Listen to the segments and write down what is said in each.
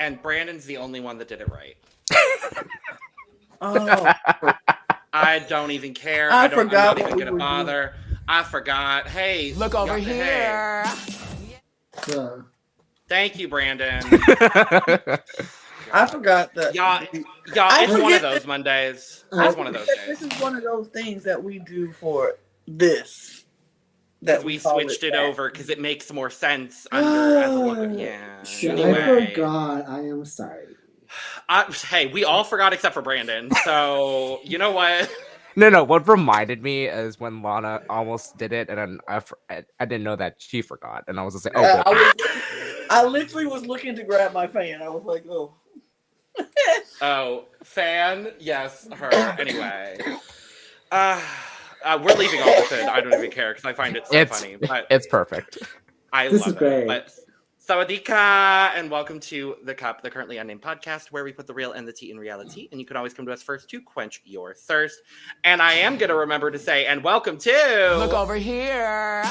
and Brandon's the only one that did it right. Oh, I don't even care. I I'm forgot not even what we gonna were bother. I forgot. Hey, Look over here. Yeah. Thank you, Brandon. I forgot that. Y'all, I it's one forget of those that- Mondays. I It's one of those forget days. This is one of those things that we do for this. That we call switched it that. over because it makes more sense under as a one. Yeah. Sure. Anyway. I forgot. I am sorry. Hey, we all forgot except for Brandon. So you know what? No. What reminded me is when Lana almost did it, and then I didn't know that she forgot, and I was just like, oh, I literally was looking to grab my fan. I was like, oh. Oh, fan? Yes, her. Anyway. We're leaving all this in. I don't even care because I find it so funny. But it's perfect. I This love is great. it. But Sawadika, and welcome to The Cup, the Currently Unnamed Podcast, where we put the real and the tea in reality. And you can always come to us first to quench your thirst. And I am going to remember to say, and welcome to... Look over here.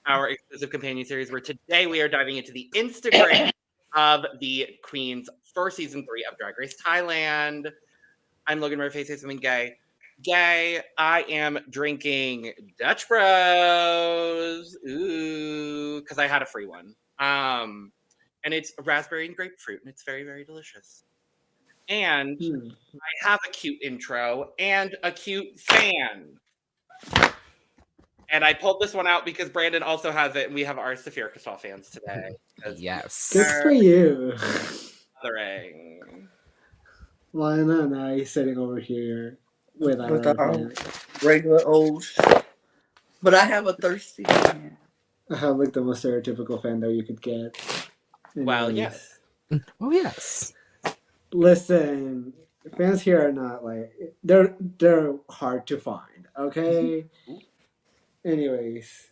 Our exclusive companion series, where today we are diving into the Instagram of the Queens for Season 3 of Drag Race Thailand. I'm Logan Murphy, say something gay. Gay, I am drinking Dutch Bros. Ooh, because I had a free one. And it's raspberry and grapefruit, and it's very, very delicious. And I have a cute intro and a cute fan. And I pulled this one out because Brandon also has it, and we have our Sphera Crystal fans today. Yes. Good for you. Mothering. Lana and I sitting over here with our regular old. But I have a thirsty fan. I have like the most stereotypical fan that you could get. Well, Anyways. yes. Oh, yes. Listen, fans here are not like they're hard to find. Okay. Anyways,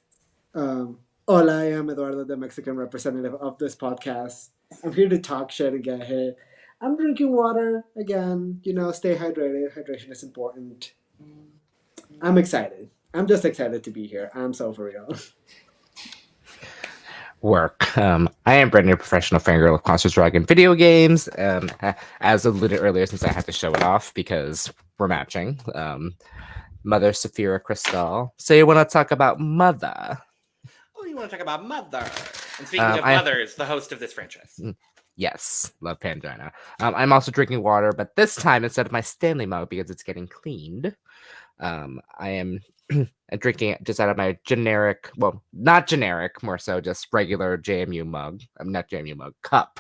hola, I am Eduardo, the Mexican representative of this podcast. I'm here to talk shit and get hit. I'm drinking water again. You know, stay hydrated. Hydration is important. I'm excited. I'm just excited to be here. I'm so for real. Work. I am Brandon, a professional fangirl of Monsters, Drag, and video games. As alluded earlier, since I have to show it off because we're matching. Mother Sphera Crystal. So you want to talk about Mother? Oh, you want to talk about Mother? And speaking of mothers, the host of this franchise. Yes, love Pangina. I'm also drinking water, but this time instead of my Stanley mug because it's getting cleaned, I am drinking it just out of my generic, well, not generic, more so just regular JMU mug. I'm not JMU mug, cup,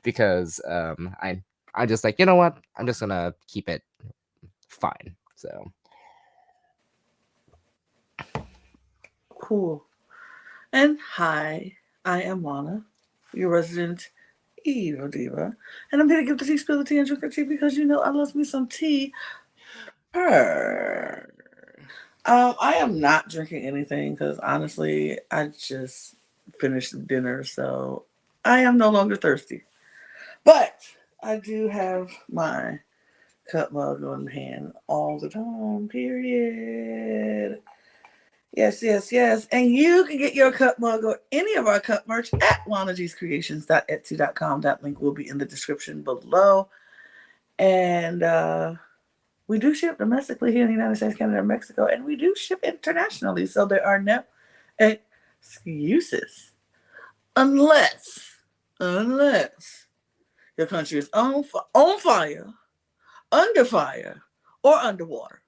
because I'm just like, you know what? I'm just gonna keep it fine. So. Cool. And hi, I am Lana, your resident evil diva, and I'm here to give the tea, spill the tea, and drink the tea because you know I love me some tea. I am not drinking anything because honestly, I just finished dinner, so I am no longer thirsty. But I do have my cup mug on hand all the time, period. Yes. And you can get your cup mug or any of our cup merch at lanagcreations.etsy.com. That link will be in the description below. And we do ship domestically here in the United States, Canada, and Mexico. And we do ship internationally. So there are no excuses. Unless your country is on fire, under fire, or underwater.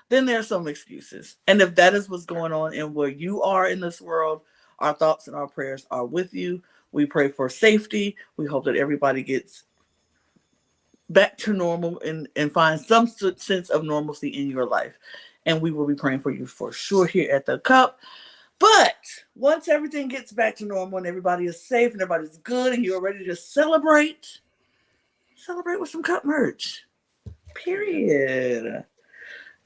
Then there's some excuses. And if that is what's going on and where you are in this world, our thoughts and our prayers are with you. We pray for safety. We hope that everybody gets back to normal and find some sense of normalcy in your life. And we will be praying for you for sure here at the Cup. But once everything gets back to normal and everybody is safe and everybody's good and you're ready to celebrate with some Cup merch. Period.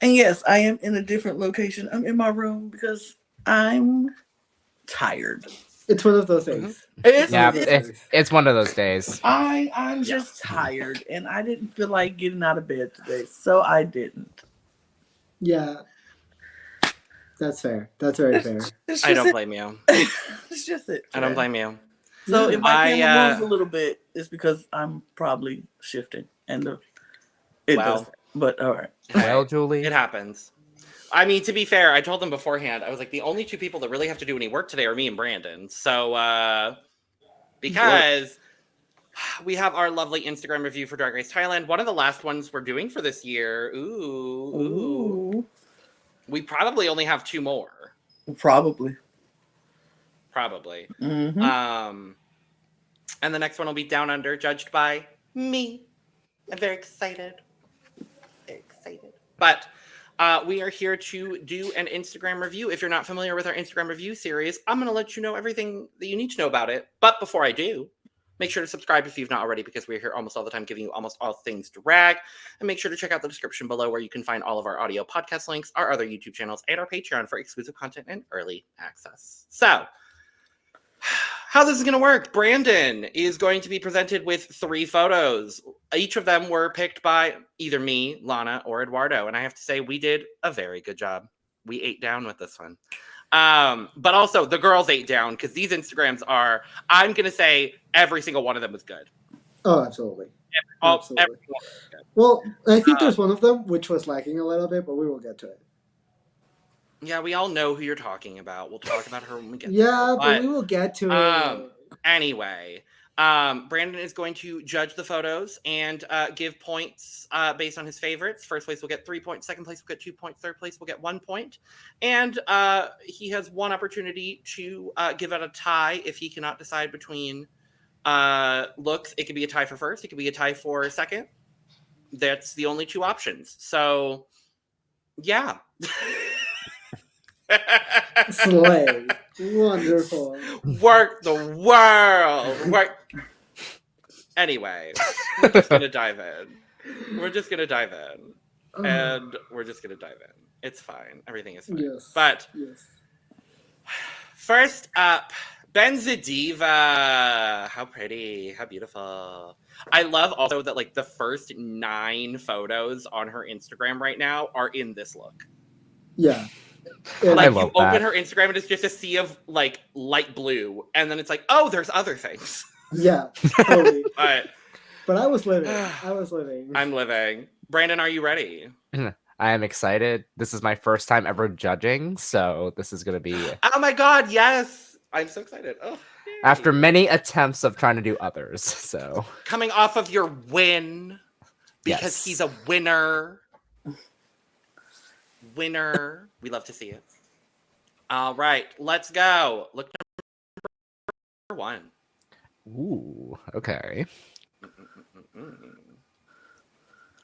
And yes, I am in a different location. I'm in my room because I'm tired. It's one of those days. It's one of those days. I'm just tired, and I didn't feel like getting out of bed today, so I didn't. Yeah, that's fair. That's very fair. I don't blame you. It's just it. I don't blame you. So Yeah. if my camera I, moves a little bit, it's because I'm probably shifting, and it Well. does. That. But all right. Well, Julie. It happens. I mean, to be fair, I told them beforehand, I was like, the only two people that really have to do any work today are me and Brandon. So, because we have our lovely Instagram review for Drag Race Thailand, one of the last ones we're doing for this year. Ooh. We probably only have 2 more. Probably. Mm-hmm. And the next one will be Down Under, judged by me. I'm very excited. But we are here to do an Instagram review. If you're not familiar with our Instagram review series, I'm going to let you know everything that you need to know about it. But before I do, make sure to subscribe if you've not already, because we're here almost all the time giving you almost all things drag. And make sure to check out the description below where you can find all of our audio podcast links, our other YouTube channels, and our Patreon for exclusive content and early access. So, how this is going to work, Brandon is going to be presented with 3 photos. Each of them were picked by either me, Lana, or Eduardo. And I have to say, we did a very good job. We ate down with this one. But also, the girls ate down, because these Instagrams are, I'm going to say, every single one of them was good. Oh, absolutely. Absolutely. Absolutely. Well, I think there's one of them which was lacking a little bit, but we will get to it. Yeah, we all know who you're talking about. We'll talk about her when we get there. Yeah, but we will get to it. Anyway, Brandon is going to judge the photos and give points based on his favorites. First place will get 3 points. Second place will get 2 points. Third place will get 1 point. And he has one opportunity to give out a tie if he cannot decide between looks. It could be a tie for first. It could be a tie for second. That's the only 2 options. So, yeah. Slay. Wonderful. Work the world. Work. Anyway, we're just going to dive in. And we're just going to dive in. It's fine. Everything is fine. Yes. But first up, Benze Diva. How pretty. How beautiful. I love also that like the first 9 photos on her Instagram right now are in this look. Yeah. Like you open her Instagram and it's just a sea of like light blue, and then it's like, oh, there's other things. Yeah, totally. But I was living. I'm living. Brandon, are you ready? I am excited. This is my first time ever judging, so this is going to be... Oh my god, yes! I'm so excited. Oh, after many attempts of trying to do others, so... Coming off of your win, because he's a winner. Winner. We love to see it. All right, let's go. Look number 1. Ooh, okay.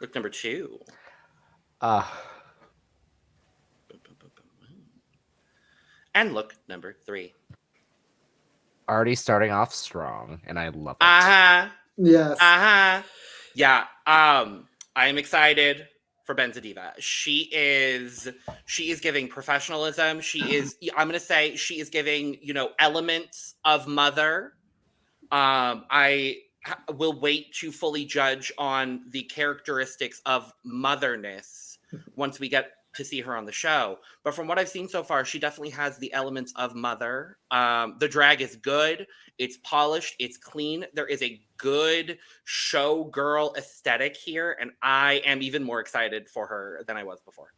Look number 2. And look number 3. Already starting off strong, and I love it. Yes. Yeah. I am excited for Benze Diva. She is giving professionalism. I'm gonna say she is giving, elements of mother. I will wait to fully judge on the characteristics of motherness once we get to see her on the show. But from what I've seen so far, she definitely has the elements of mother. The drag is good. It's polished. It's clean. There is a good showgirl aesthetic here, and I am even more excited for her than I was before.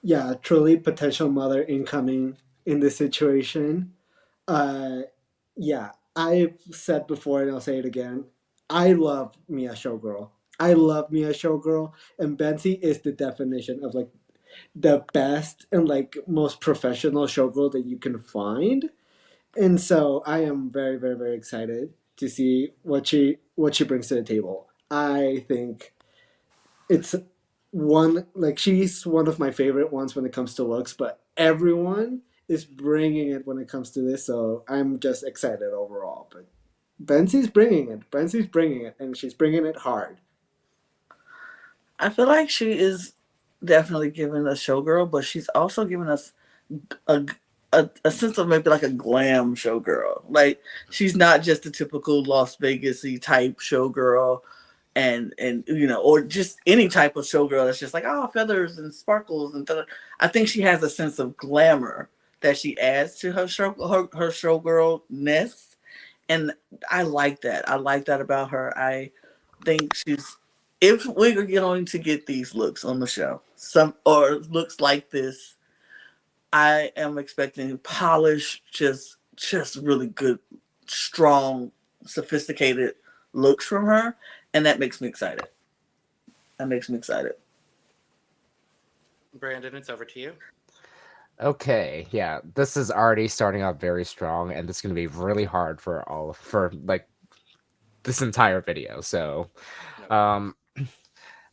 Yeah, truly potential mother incoming in this situation. Yeah, I've said before and I'll say it again. I love me a showgirl. And Benze is the definition of like the best and like most professional showgirl that you can find. And so I am very, very, very excited to see what she brings to the table. I think it's she's one of my favorite ones when it comes to looks, but everyone is bringing it when it comes to this, so I'm just excited overall. But Benze's bringing it, and she's bringing it hard. I feel like she is definitely giving us showgirl, but she's also giving us a sense of maybe like a glam showgirl. Like she's not just a typical Las Vegas-y type showgirl, and or just any type of showgirl that's just like feathers and sparkles and I think she has a sense of glamour that she adds to her showgirlness, And I like that. I like that about her. I think she's, if we're going to get these looks on the show, some or looks like this, I am expecting polished, just really good, strong, sophisticated looks from her, and that makes me excited. Brandon, it's over to you. Okay, yeah, this is already starting out very strong, and this is going to be really hard for like this entire video. So, but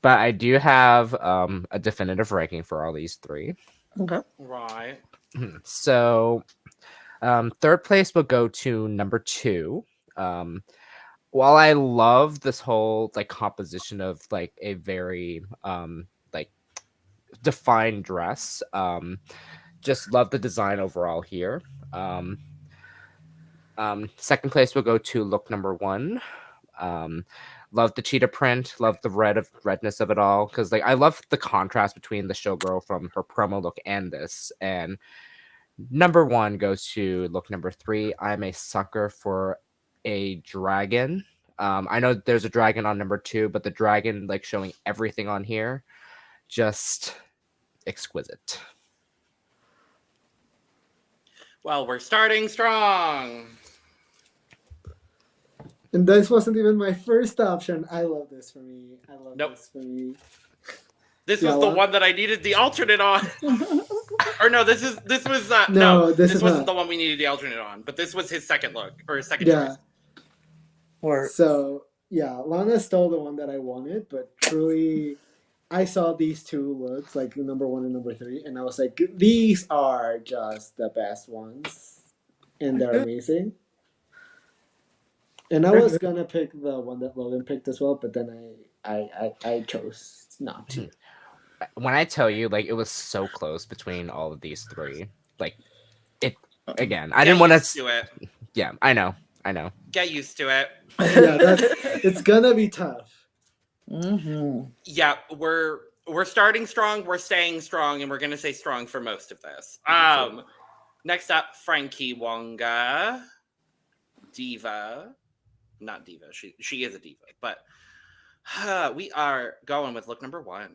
I do have a definitive ranking for all these three. Okay. Right. So, third place will go to number 2. While I love this whole like composition of like a very like defined dress, just love the design overall here. Second place will go to look number 1. Love the cheetah print, love the redness of it all, because like I love the contrast between the showgirl from her promo look and this. And number 1 goes to look number 3. I'm a sucker for a dragon. I know there's a dragon on number 2, but the dragon like showing everything on here, just exquisite. Well, we're starting strong. And this wasn't even my first option. I love this for me. This for me. This was the one that I needed the alternate on. Or no, this was this wasn't the one we needed the alternate on, but this was his second look or his second choice. So yeah, Lana stole the one that I wanted, but truly I saw these two looks, like number 1 and number 3, and I was like, these are just the best ones. And they're amazing. And I was gonna pick the one that Logan picked as well, but then I chose not to. When I tell you, like, it was so close between all of these three. Like, it again. I didn't want to it. Yeah, I know. Get used to it. Yeah, it's gonna be tough. Mm-hmm. Yeah, we're starting strong. We're staying strong, and we're gonna stay strong for most of this. Next up, Frankie Wonga, Diva. Not Diva. She is a diva, but we are going with look number 1.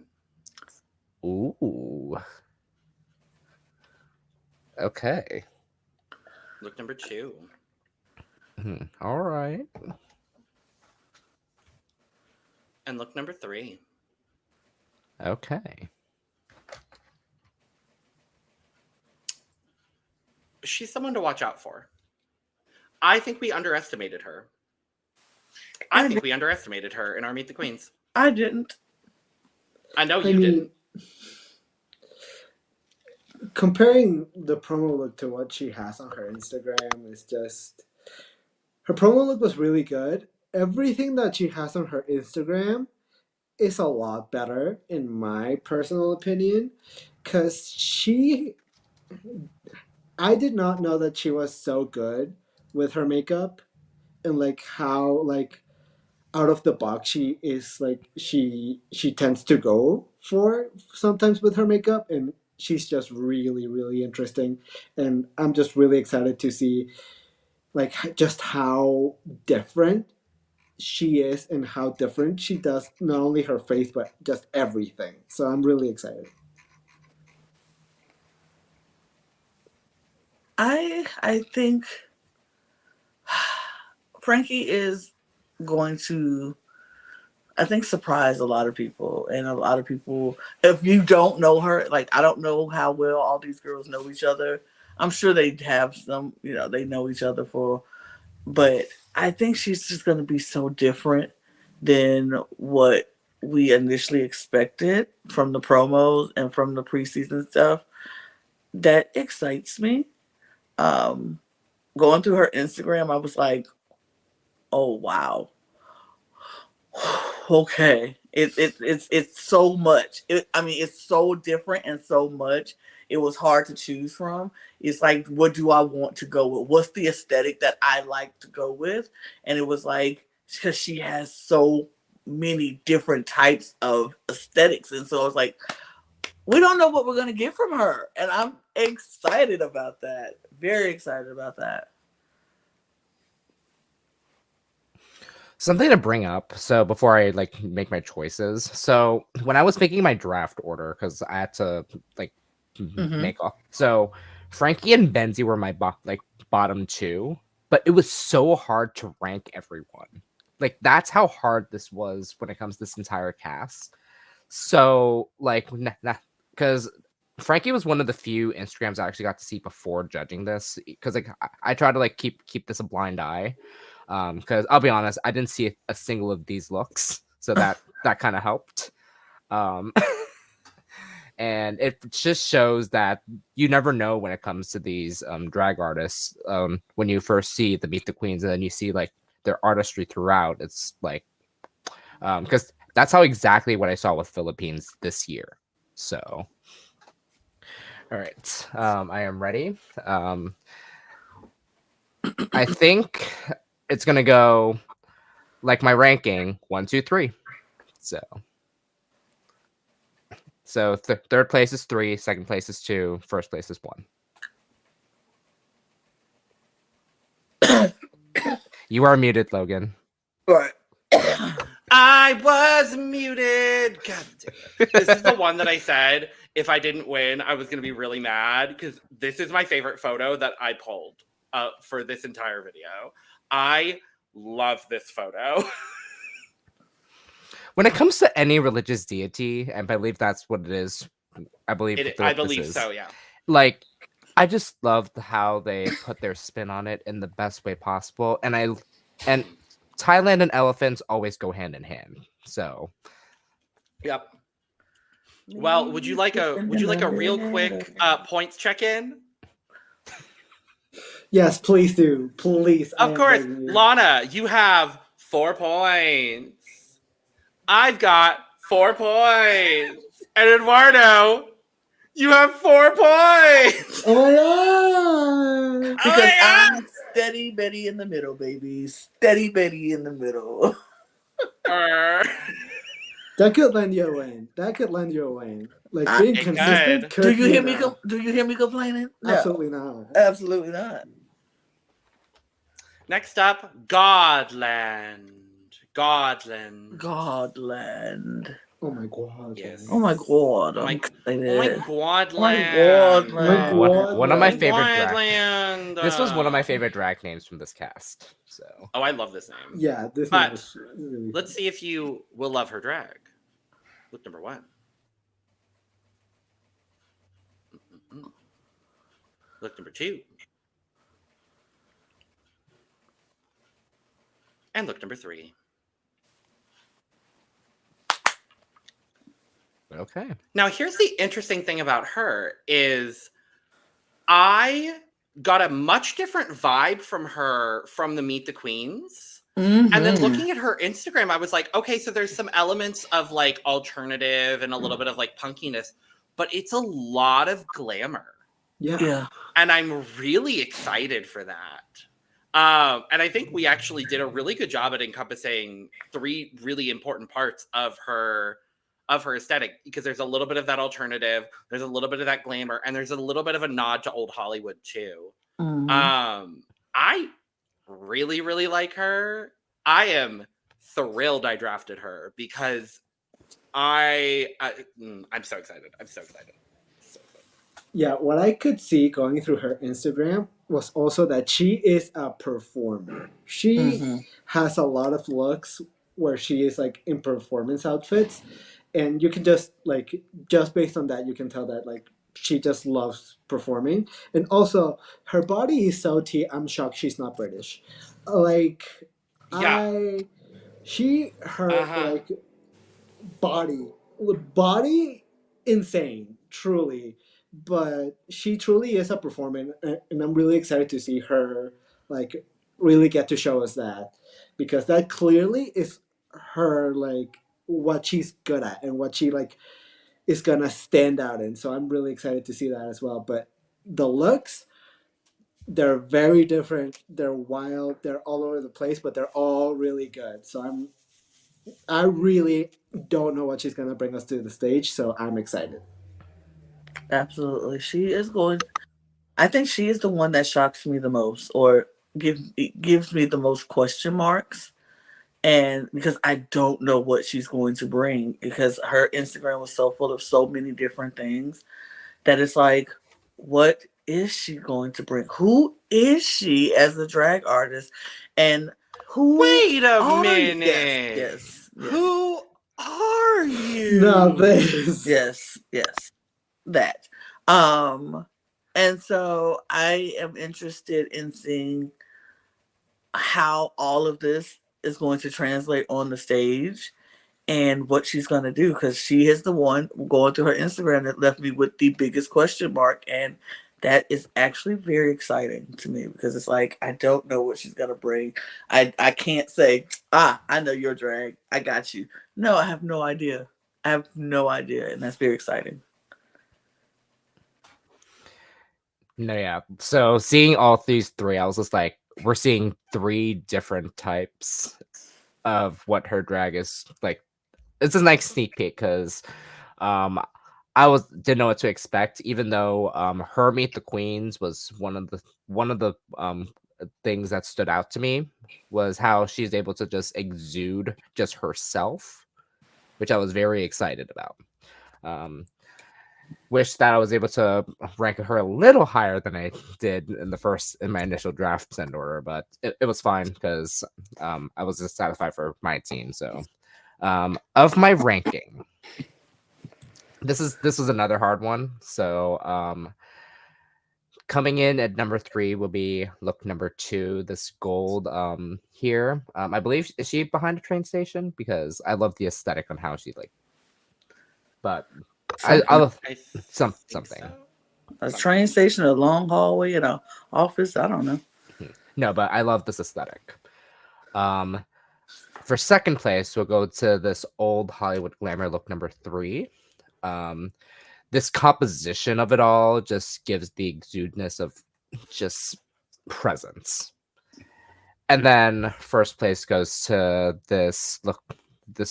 Ooh. Okay. Look number 2. All right. And look number 3. Okay. She's someone to watch out for. I think we underestimated her. I think we underestimated her in our Meet the Queens. I didn't. I know you didn't. Comparing the promo look to what she has on her Instagram is just... Her promo look was really good. Everything that she has on her Instagram is a lot better, in my personal opinion, because I did not know that she was so good with her makeup, and like how like out of the box she is, like she tends to go for sometimes with her makeup, and she's just really, really interesting. And I'm just really excited to see like just how different she is and how different she does not only her face but just everything. So I'm really excited. I think Frankie is going to, I think, surprise a lot of people. And a lot of people, if you don't know her, like, I don't know how well all these girls know each other. I'm sure they have some, they know each other but I think she's just going to be so different than what we initially expected from the promos and from the preseason stuff. That excites me. Going through her Instagram, I was like, oh wow. Okay. It's so much. It's so different and so much. It was hard to choose from. It's like, what do I want to go with? What's the aesthetic that I like to go with? And it was like, because she has so many different types of aesthetics. And so it's like, we don't know what we're going to get from her. And I'm excited about that. Very excited about that. Something to bring up. So before I like make my choices, so when I was making my draft order, because I had to like make off. So Frankie and Benze were my bottom two, but it was so hard to rank everyone. Like that's how hard this was when it comes to this entire cast. So like, because Frankie was one of the few Instagrams I actually got to see before judging this, because like I try to like keep this a blind eye. Because I'll be honest, I didn't see a single of these looks, so that kind of helped. And it just shows that you never know when it comes to these drag artists. When you first see the Meet the Queens, and then you see like their artistry throughout, it's like because that's how exactly what I saw with Philippines this year. So, all right, I am ready. I think it's gonna go like my ranking 1, 2, 3. So third place is 3, second place is 2, first place is 1. You are muted, Logan. Right. I was muted. God damn it. This is the one that I said if I didn't win, I was going to be really mad because this is my favorite photo that I pulled for this entire video. I love this photo. When it comes to any religious deity, and I believe that's what it is, I believe so, yeah. Like, I just loved how they put their spin on it in the best way possible, and Thailand and elephants always go hand in hand. So, yep. Well, would you like a real quick points check-in? Yes, please do. Please. Of course. Lana, you have 4 points. I've got 4 points. And Eduardo, you have 4 points. Oh my god! Because I'm steady Betty in the middle, baby. Steady Betty in the middle. That could lend you a win. Like being consistent. Do you hear me? Do you hear me complaining? No. Absolutely not. Absolutely not. Next up, Gawdland. Gawdland. Oh my god. Yes. Oh my god. Gawdland. One of my favorite drag. This was one of my favorite drag names from this cast. So. Oh, I love this name. Yeah, this but is really let's see if you will love her drag. Look number 1. Look number 2. And look number 3. Okay. Now, here's the interesting thing about her is I got a much different vibe from her from the Meet the Queens. Mm-hmm. And then looking at her Instagram, I was like, okay, so there's some elements of like alternative and a little bit of like punkiness, but it's a lot of glamour. Yeah. And I'm really excited for that. And I think we actually did a really good job at encompassing 3 really important parts of her aesthetic, because there's a little bit of that alternative, there's a little bit of that glamour, and there's a little bit of a nod to old Hollywood too. Mm-hmm. I really, really like her. I am thrilled I drafted her because I'm so excited. Yeah, what I could see going through her Instagram was also that she is a performer. She has a lot of looks where she is like in performance outfits, and you can just based on that, you can tell that like she just loves performing. And also her body is so I'm shocked she's not British. Like Yeah. Like body insane, truly. But she truly is a performer, and I'm really excited to see her like really get to show us that, because that clearly is her like what she's good at and what she like is gonna stand out in. So I'm really excited to see that as well. But the looks, they're very different. They're wild. They're all over the place, but they're all really good. So I really don't know what she's gonna bring us to the stage. So I'm excited. Absolutely. She is going. I think she is the one that shocks me the most, or gives me the most question marks. And because I don't know what she's going to bring, because her Instagram was so full of so many different things that it's like, what is she going to bring? Who is she as a drag artist? And who Wait a are you? minute. Yes. Who are you? Not this. Yes. That. And so I am interested in seeing how all of this is going to translate on the stage and what she's going to do, because she is the one going through her Instagram that left me with the biggest question mark. And that is actually very exciting to me, because it's like, I don't know what she's going to bring. I can't say, I know your drag, I got you. No, I have no idea. And that's very exciting. No, yeah. So seeing all these three, I was just like, we're seeing three different types of what her drag is like. It's a nice sneak peek because I didn't know what to expect, even though her Meet the Queens was one of the things that stood out to me, was how she's able to just exude just herself, which I was very excited about. Wish that I was able to rank her a little higher than I did in my initial draft send order, but it was fine because I was just satisfied for my team. So of my ranking, this was another hard one. So coming in at number 3 will be look number 2, this gold here. I believe, is she behind a train station? Because I love the aesthetic on how she but I love something. So. A train station, a long hallway, and an office. I don't know. No, but I love this aesthetic. For second place, we'll go to this old Hollywood glamour look number 3. This composition of it all just gives the exudeness of just presence. And then first place goes to this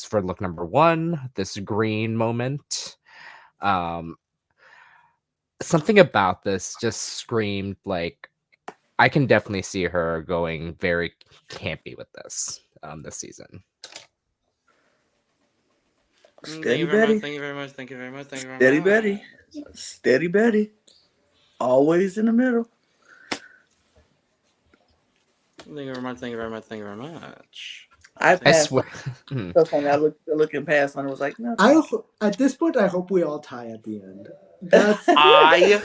for look number 1, this green moment. Something about this just screamed like, I can definitely see her going very campy with this season. Steady Betty. Thank you very much. Steady Betty. Always in the middle. Thank you very much. I swear. I looking past and I was like, no. At this point, I hope we all tie at the end. I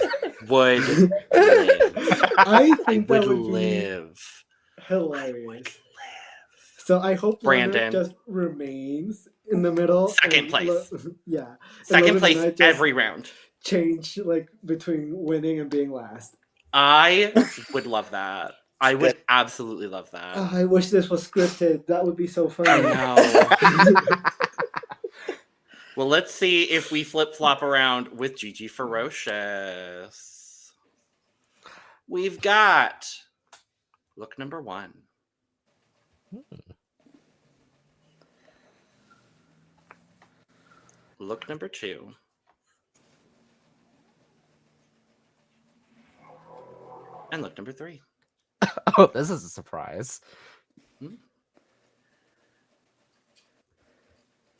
would live. I think I that would would live. be hilarious. So I hope Brandon Lana just remains in the middle. Second place. Yeah. Second place every round. Change between winning and being last. I would love that. I would absolutely love that. I wish this was scripted. That would be so funny. I know. Well, let's see if we flip-flop around with Gigi Ferocious. We've got look number 1. Look number 2. And look number 3. Oh, this is a surprise.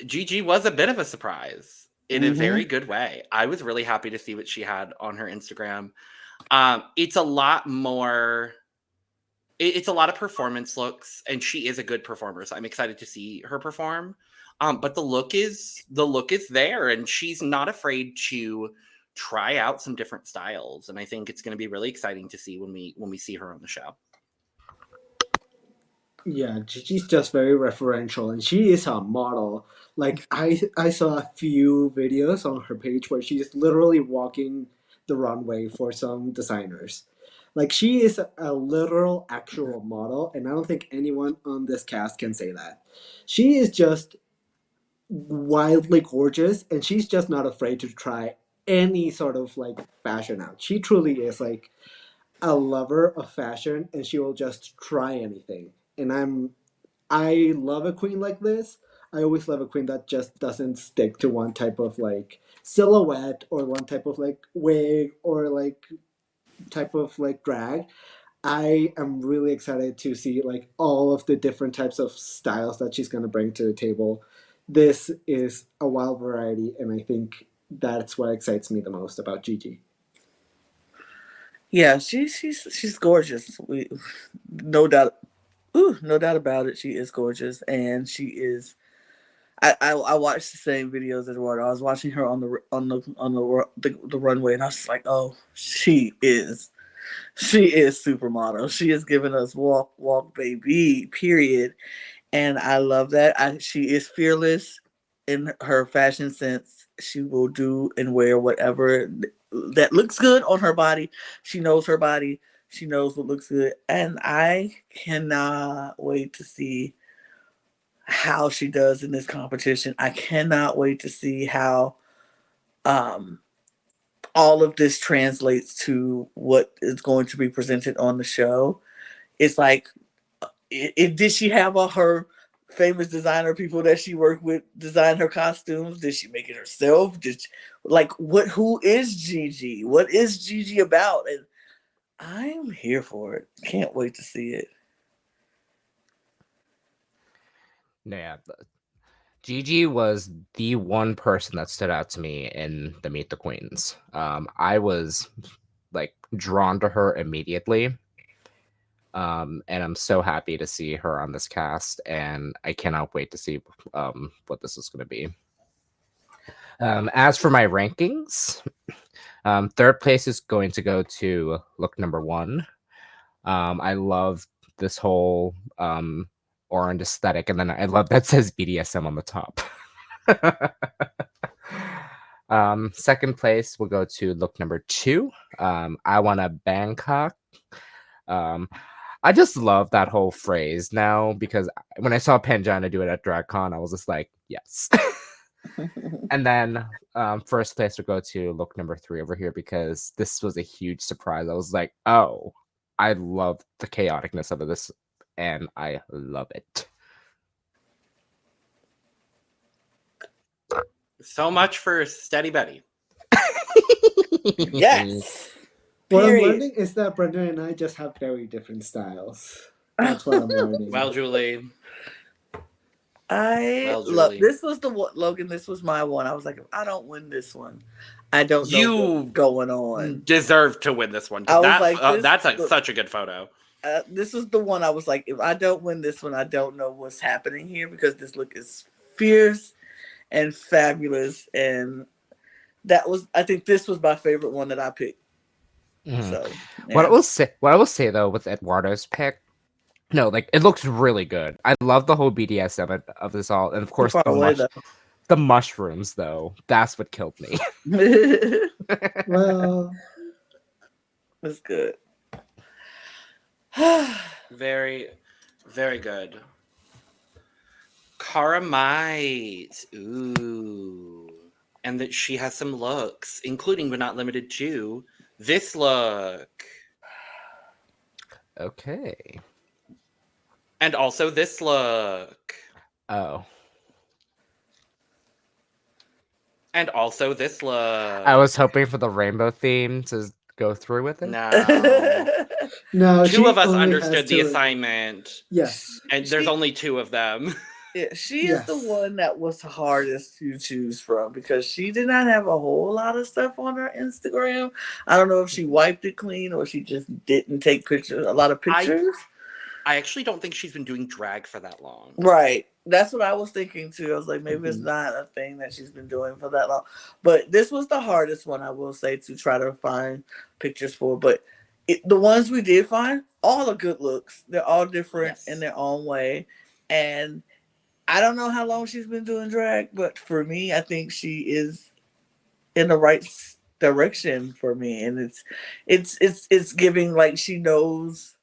Gigi was a bit of a surprise in a very good way. I was really happy to see what she had on her Instagram. It's a lot more. It's a lot of performance looks, and she is a good performer. So I'm excited to see her perform. But the look is there, and she's not afraid to try out some different styles. And I think it's going to be really exciting to see when we see her on the show. Yeah, Gigi's just very referential, and she is a model. Like I saw a few videos on her page where she's literally walking the runway for some designers. Like, she is a literal actual model, and I don't think anyone on this cast can say that. She is just wildly gorgeous, and she's just not afraid to try any sort of fashion out. She truly is a lover of fashion, and she will just try anything. And I love a queen like this. I always love a queen that just doesn't stick to one type of silhouette or one type of wig or type of drag. I am really excited to see like all of the different types of styles that she's going to bring to the table. This is a wild variety, and I think that's what excites me the most about Gigi. Yeah, she's gorgeous. No doubt, no doubt about it. She is gorgeous, and she is. I watched the same videos as Eduardo. I was watching her on the runway, and I was just like, oh, she is supermodel. She is giving us walk baby, period. And I love that. She is fearless in her fashion sense. She will do and wear whatever that looks good on her body. She knows her body. She knows what looks good. And I cannot wait to see how she does in this competition. I cannot wait to see how all of this translates to what is going to be presented on the show. It's like, did she have all her famous designer people that she worked with design her costumes? Did she make it herself? Who is Gigi? What is Gigi about? And I'm here for it. Can't wait to see it. Yeah, Gigi was the one person that stood out to me in the Meet the Queens. I was like drawn to her immediately. And I'm so happy to see her on this cast, and I cannot wait to see what this is going to be. As for my rankings, third place is going to go to look number 1. I love this whole orange aesthetic, and then I love that says BDSM on the top. Second place will go to look number 2. I want a Bangkok. I just love that whole phrase now, because when I saw Pangina do it at DragCon, I was just like, yes. And then first place will go to look number 3 over here, because this was a huge surprise. I was like, oh, I love the chaoticness of this, and I love it. So much for Steady Betty. Yes. What I'm Period. learning is that Brendan and I just have very different styles. That's what I'm learning. Well, Julie. This was the one, Logan. This was my one. I was like, if I don't win this one, I don't know what's going on. Deserve to win this one. That's such a good photo. This was the one I was like, if I don't win this one, I don't know what's happening here, because this look is fierce and fabulous, and I think this was my favorite one that I picked. Mm-hmm. So yeah. What I will say though with Eduardo's pick, no, like it looks really good. I love the whole BDSM of this all, and of course the mushrooms though. That's what killed me. Well, it's good. Very, very good. Caramite. Ooh. And that she has some looks, including but not limited to this look. Okay. And also this look. Oh. And also this look. I was hoping for the rainbow theme to go through with it. No. Two of us understood the assignment. Yes. And there's only 2 of them. Yeah, she is the one that was the hardest to choose from, because she did not have a whole lot of stuff on her Instagram. I don't know if she wiped it clean or she just didn't take a lot of pictures. I actually don't think she's been doing drag for that long. Right. That's what I was thinking too. I was like, maybe it's not a thing that she's been doing for that long. But this was the hardest one, I will say, to try to find pictures for. But the ones we did find, all are good looks. They're all different in their own way. And I don't know how long she's been doing drag, but for me, I think she is in the right direction for me. And it's giving like she knows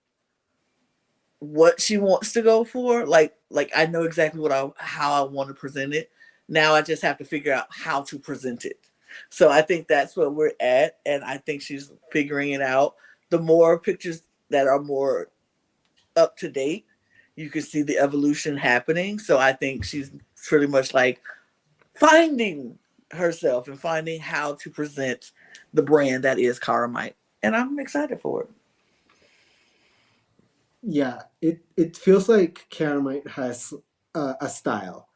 what she wants to go for. Like I know exactly how I want to present it. Now I just have to figure out how to present it. So I think that's where we're at, and I think she's figuring it out. The more pictures that are more up to date, you can see the evolution happening. So I think she's pretty much like finding herself and finding how to present the brand that is Caramite. And I'm excited for it. Yeah, it feels like Caramite has a style.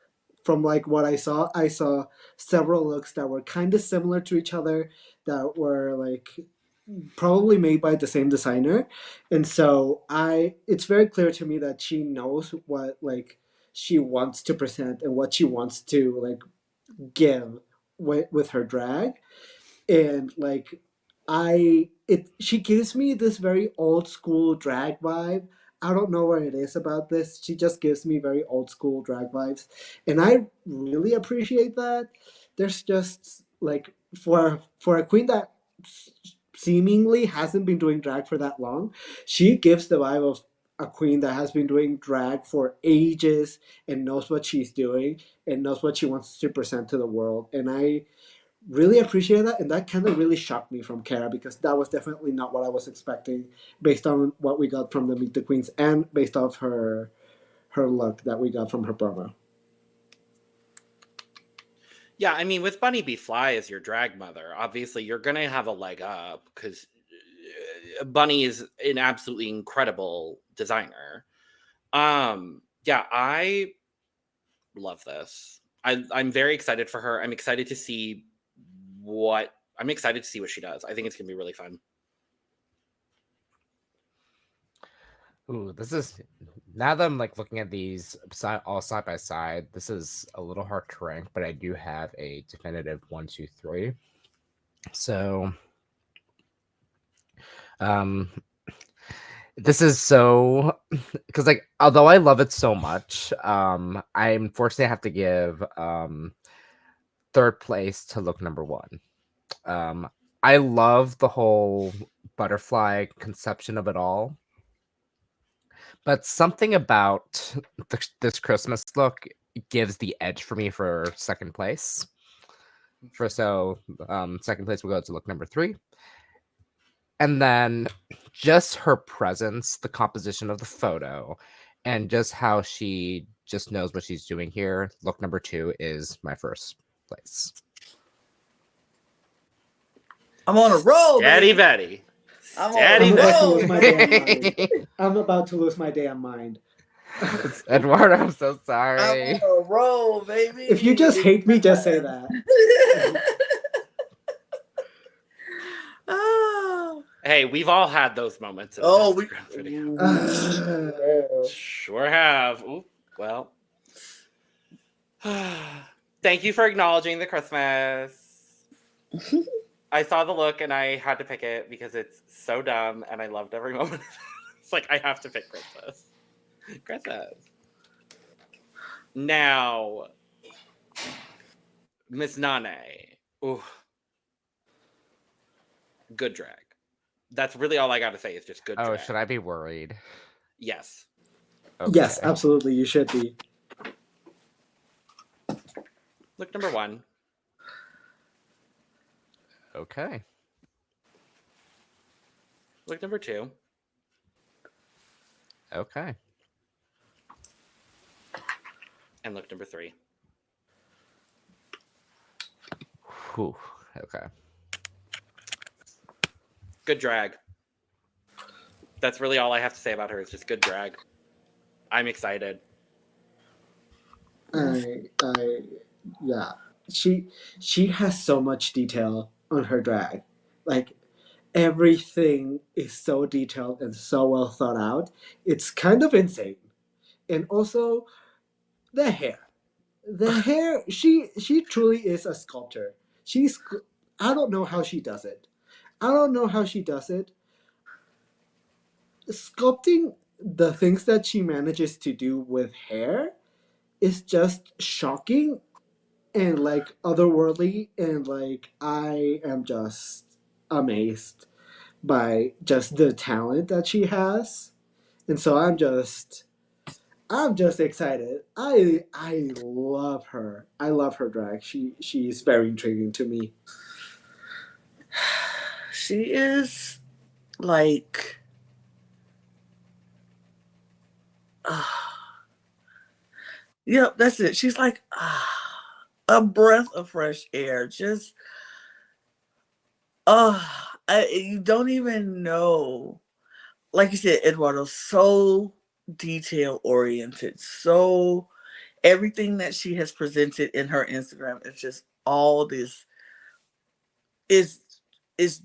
From like what I saw several looks that were kind of similar to each other, that were like probably made by the same designer, and so it's very clear to me that she knows what like she wants to present and what she wants to like give with her drag, and like she gives me this very old school drag vibe. I don't know what it is about this. She just gives me very old school drag vibes, and I really appreciate that. There's just like for a queen that seemingly hasn't been doing drag for that long, she gives the vibe of a queen that has been doing drag for ages and knows what she's doing and knows what she wants to present to the world. And I really appreciate that, and that kind of really shocked me from Kara, because that was definitely not what I was expecting based on what we got from the Meet the Queens and based off her look that we got from her promo. Yeah, I mean, with Bunny B. Fly as your drag mother, obviously you're gonna have a leg up because Bunny is an absolutely incredible designer. Yeah, I love this. I'm very excited for her. I'm excited to see what she does. I think it's gonna be really fun. Ooh, this is, now that I'm like looking at these all side by side, this is a little hard to rank, but I do have a definitive 1, 2, 3. So, this is so, because like although I love it so much, I unfortunately have to give third place to look number 1. I love the whole butterfly conception of it all, but something about this Christmas look gives the edge for me for second place. Second place will go to look number 3. And then just her presence, the composition of the photo, and just how she just knows what she's doing here. Look number 2 is my first place. I'm on a roll, Daddy baby. Betty. I'm Daddy on a about to roll, lose my damn baby. mind. I'm about to lose my damn mind. Eduardo, I'm so I'm sorry. on a roll, baby. If you just hate me, just say that. Oh. Hey, we've all had those moments. In the Oh, Instagram video. Sure have. Ooh, well. Thank you for acknowledging the Christmas. I saw the look and I had to pick it because it's so dumb and I loved every moment. It's like, I have to pick Christmas. Christmas. Now, Miss Nane. Ooh. Good drag. That's really all I got to say is just good drag. Oh, should I be worried? Yes. Okay. Yes, absolutely. You should be. Look number 1. Okay. Look number 2. Okay. And look number 3. Whew. Okay. Good drag. That's really all I have to say about her. It's just good drag. I'm excited. Yeah. She has so much detail on her drag. Like everything is so detailed and so well thought out. It's kind of insane. And also the hair. The hair, she truly is a sculptor. I don't know how she does it. Sculpting the things that she manages to do with hair is just shocking and like otherworldly, and like I am just amazed by just the talent that she has. And so I'm just excited. I love her. I love her drag. She's very intriguing to me. She is like yep, that's it. She's like a breath of fresh air. Just you don't even know like you said, Eduardo, so detail oriented. So everything that she has presented in her Instagram is just all this is is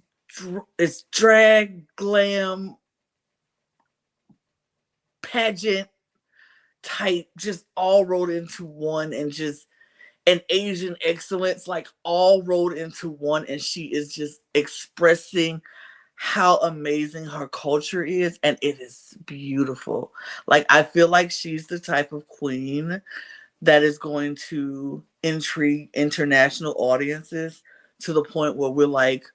is drag, glam, pageant type, just all rolled into one, and just an Asian excellence, like all rolled into one. And she is just expressing how amazing her culture is, and it is beautiful. Like, I feel like she's the type of queen that is going to intrigue international audiences to the point where we're like,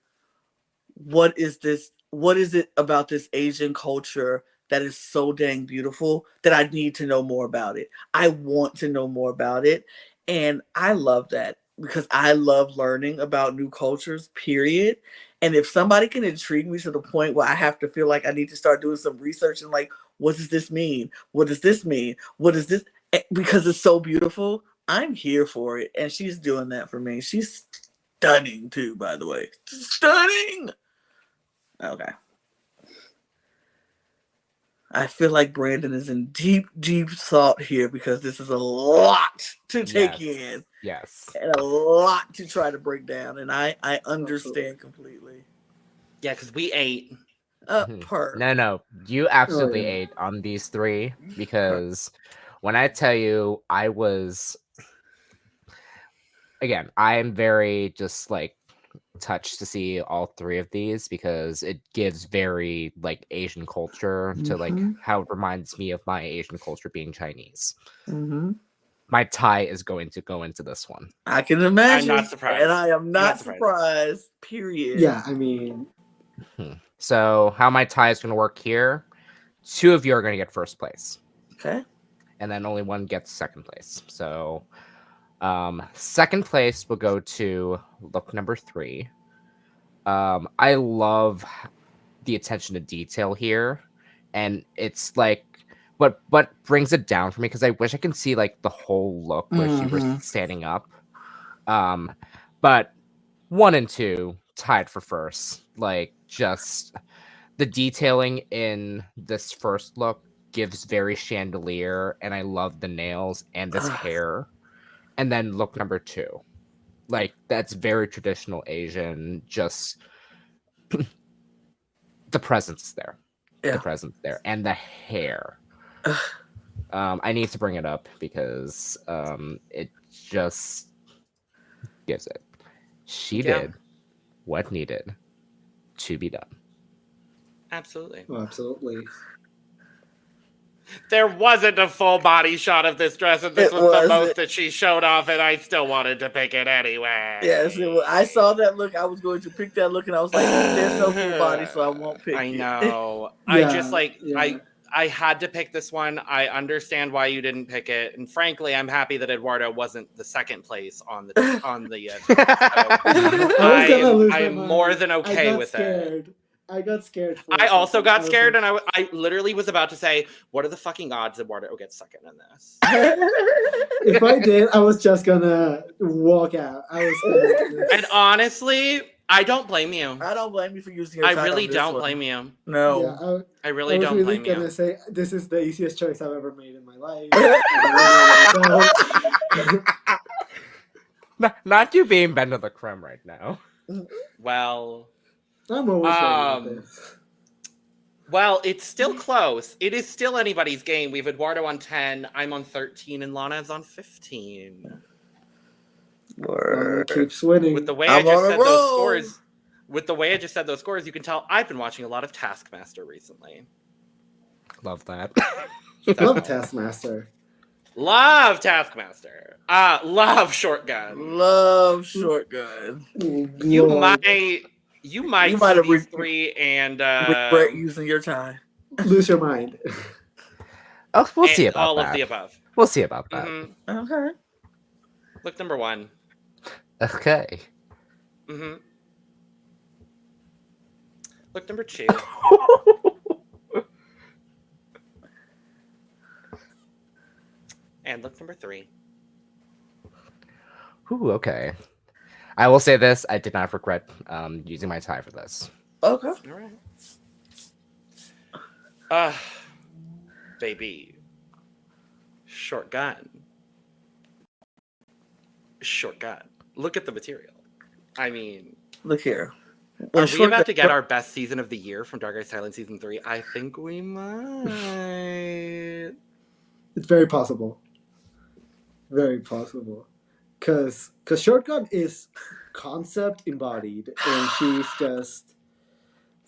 what is this? What is it about this Asian culture that is so dang beautiful that I need to know more about it? I want to know more about it. And I love that because I love learning about new cultures, period. And if somebody can intrigue me to the point where I have to feel like I need to start doing some research and like, what does this mean? What does this mean? What is this? Because it's so beautiful, I'm here for it. And she's doing that for me. She's stunning too, by the way. Stunning. Okay. I feel like Brandon is in deep, deep thought here because this is a lot to take in. Yes. And a lot to try to break down. And I understand completely. Yeah, because we ate. No. You absolutely ate on these three because when I tell you I was... Again, I am very just like touched to see all three of these because it gives very like Asian culture to like how it reminds me of my Asian culture being Chinese. My tie is going to go into this one. I can imagine. I'm not surprised. And I am not surprised. Period. Yeah, I mean. So how my tie is going to work here, 2 of you are going to get first place. Okay. And then only 1 gets second place. So second place will go to look number 3. I love the attention to detail here, and it's like what brings it down for me because I wish I can see like the whole look where she was standing up. But 1 and 2 tied for first. Like, just the detailing in this first look gives very chandelier, and I love the nails and this hair. And then look number 2, like that's very traditional Asian. Just the presence there, the presence there, and the hair. I need to bring it up because it just gives it. She did what needed to be done. Absolutely. Oh, absolutely. There wasn't a full body shot of this dress, and this was the most that she showed off, and I still wanted to pick it anyway. Yes, I saw that look. I was going to pick that look, and I was like, there's no full body, so I won't pick it. I know. I just like, I had to pick this one. I understand why you didn't pick it, and frankly, I'm happy that Eduardo wasn't the second place on the I'm more than okay with it. I got scared. I also got scared, and I literally was about to say, what are the fucking odds Eduardo gets second in this? If I did, I was just gonna walk out. And honestly, I don't blame you. I don't blame you for using your time. I really don't blame you. No. Yeah, I really don't blame you. I was gonna say, this is the easiest choice I've ever made in my life. Not you being Ben to the creme right now. Well... I'm always with this. Well, it's still close. It is still anybody's game. We have Eduardo on 10, I'm on 13, and Lana is on 15. Keeps winning. With the way I just said those scores, you can tell I've been watching a lot of Taskmaster recently. Love that. Love Taskmaster. Love Taskmaster. Love Shortgun. Love Shortgun. You might see these 3 and regret using your time. Lose your mind. Oh, we'll see about all that. Of the above. We'll see about that. Okay. Look number 1. Okay. Look number 2. And look number 3. Ooh, okay. I will say this: I did not regret using my tie for this. Okay. All right. Baby. Shortgun. Shortgun. Look at the material. I mean, Look here. are we about to get our best season of the year from Drag Race Thailand season 3? I think we might. It's very possible. Very possible. Because Shortgun is concept embodied, and she's just...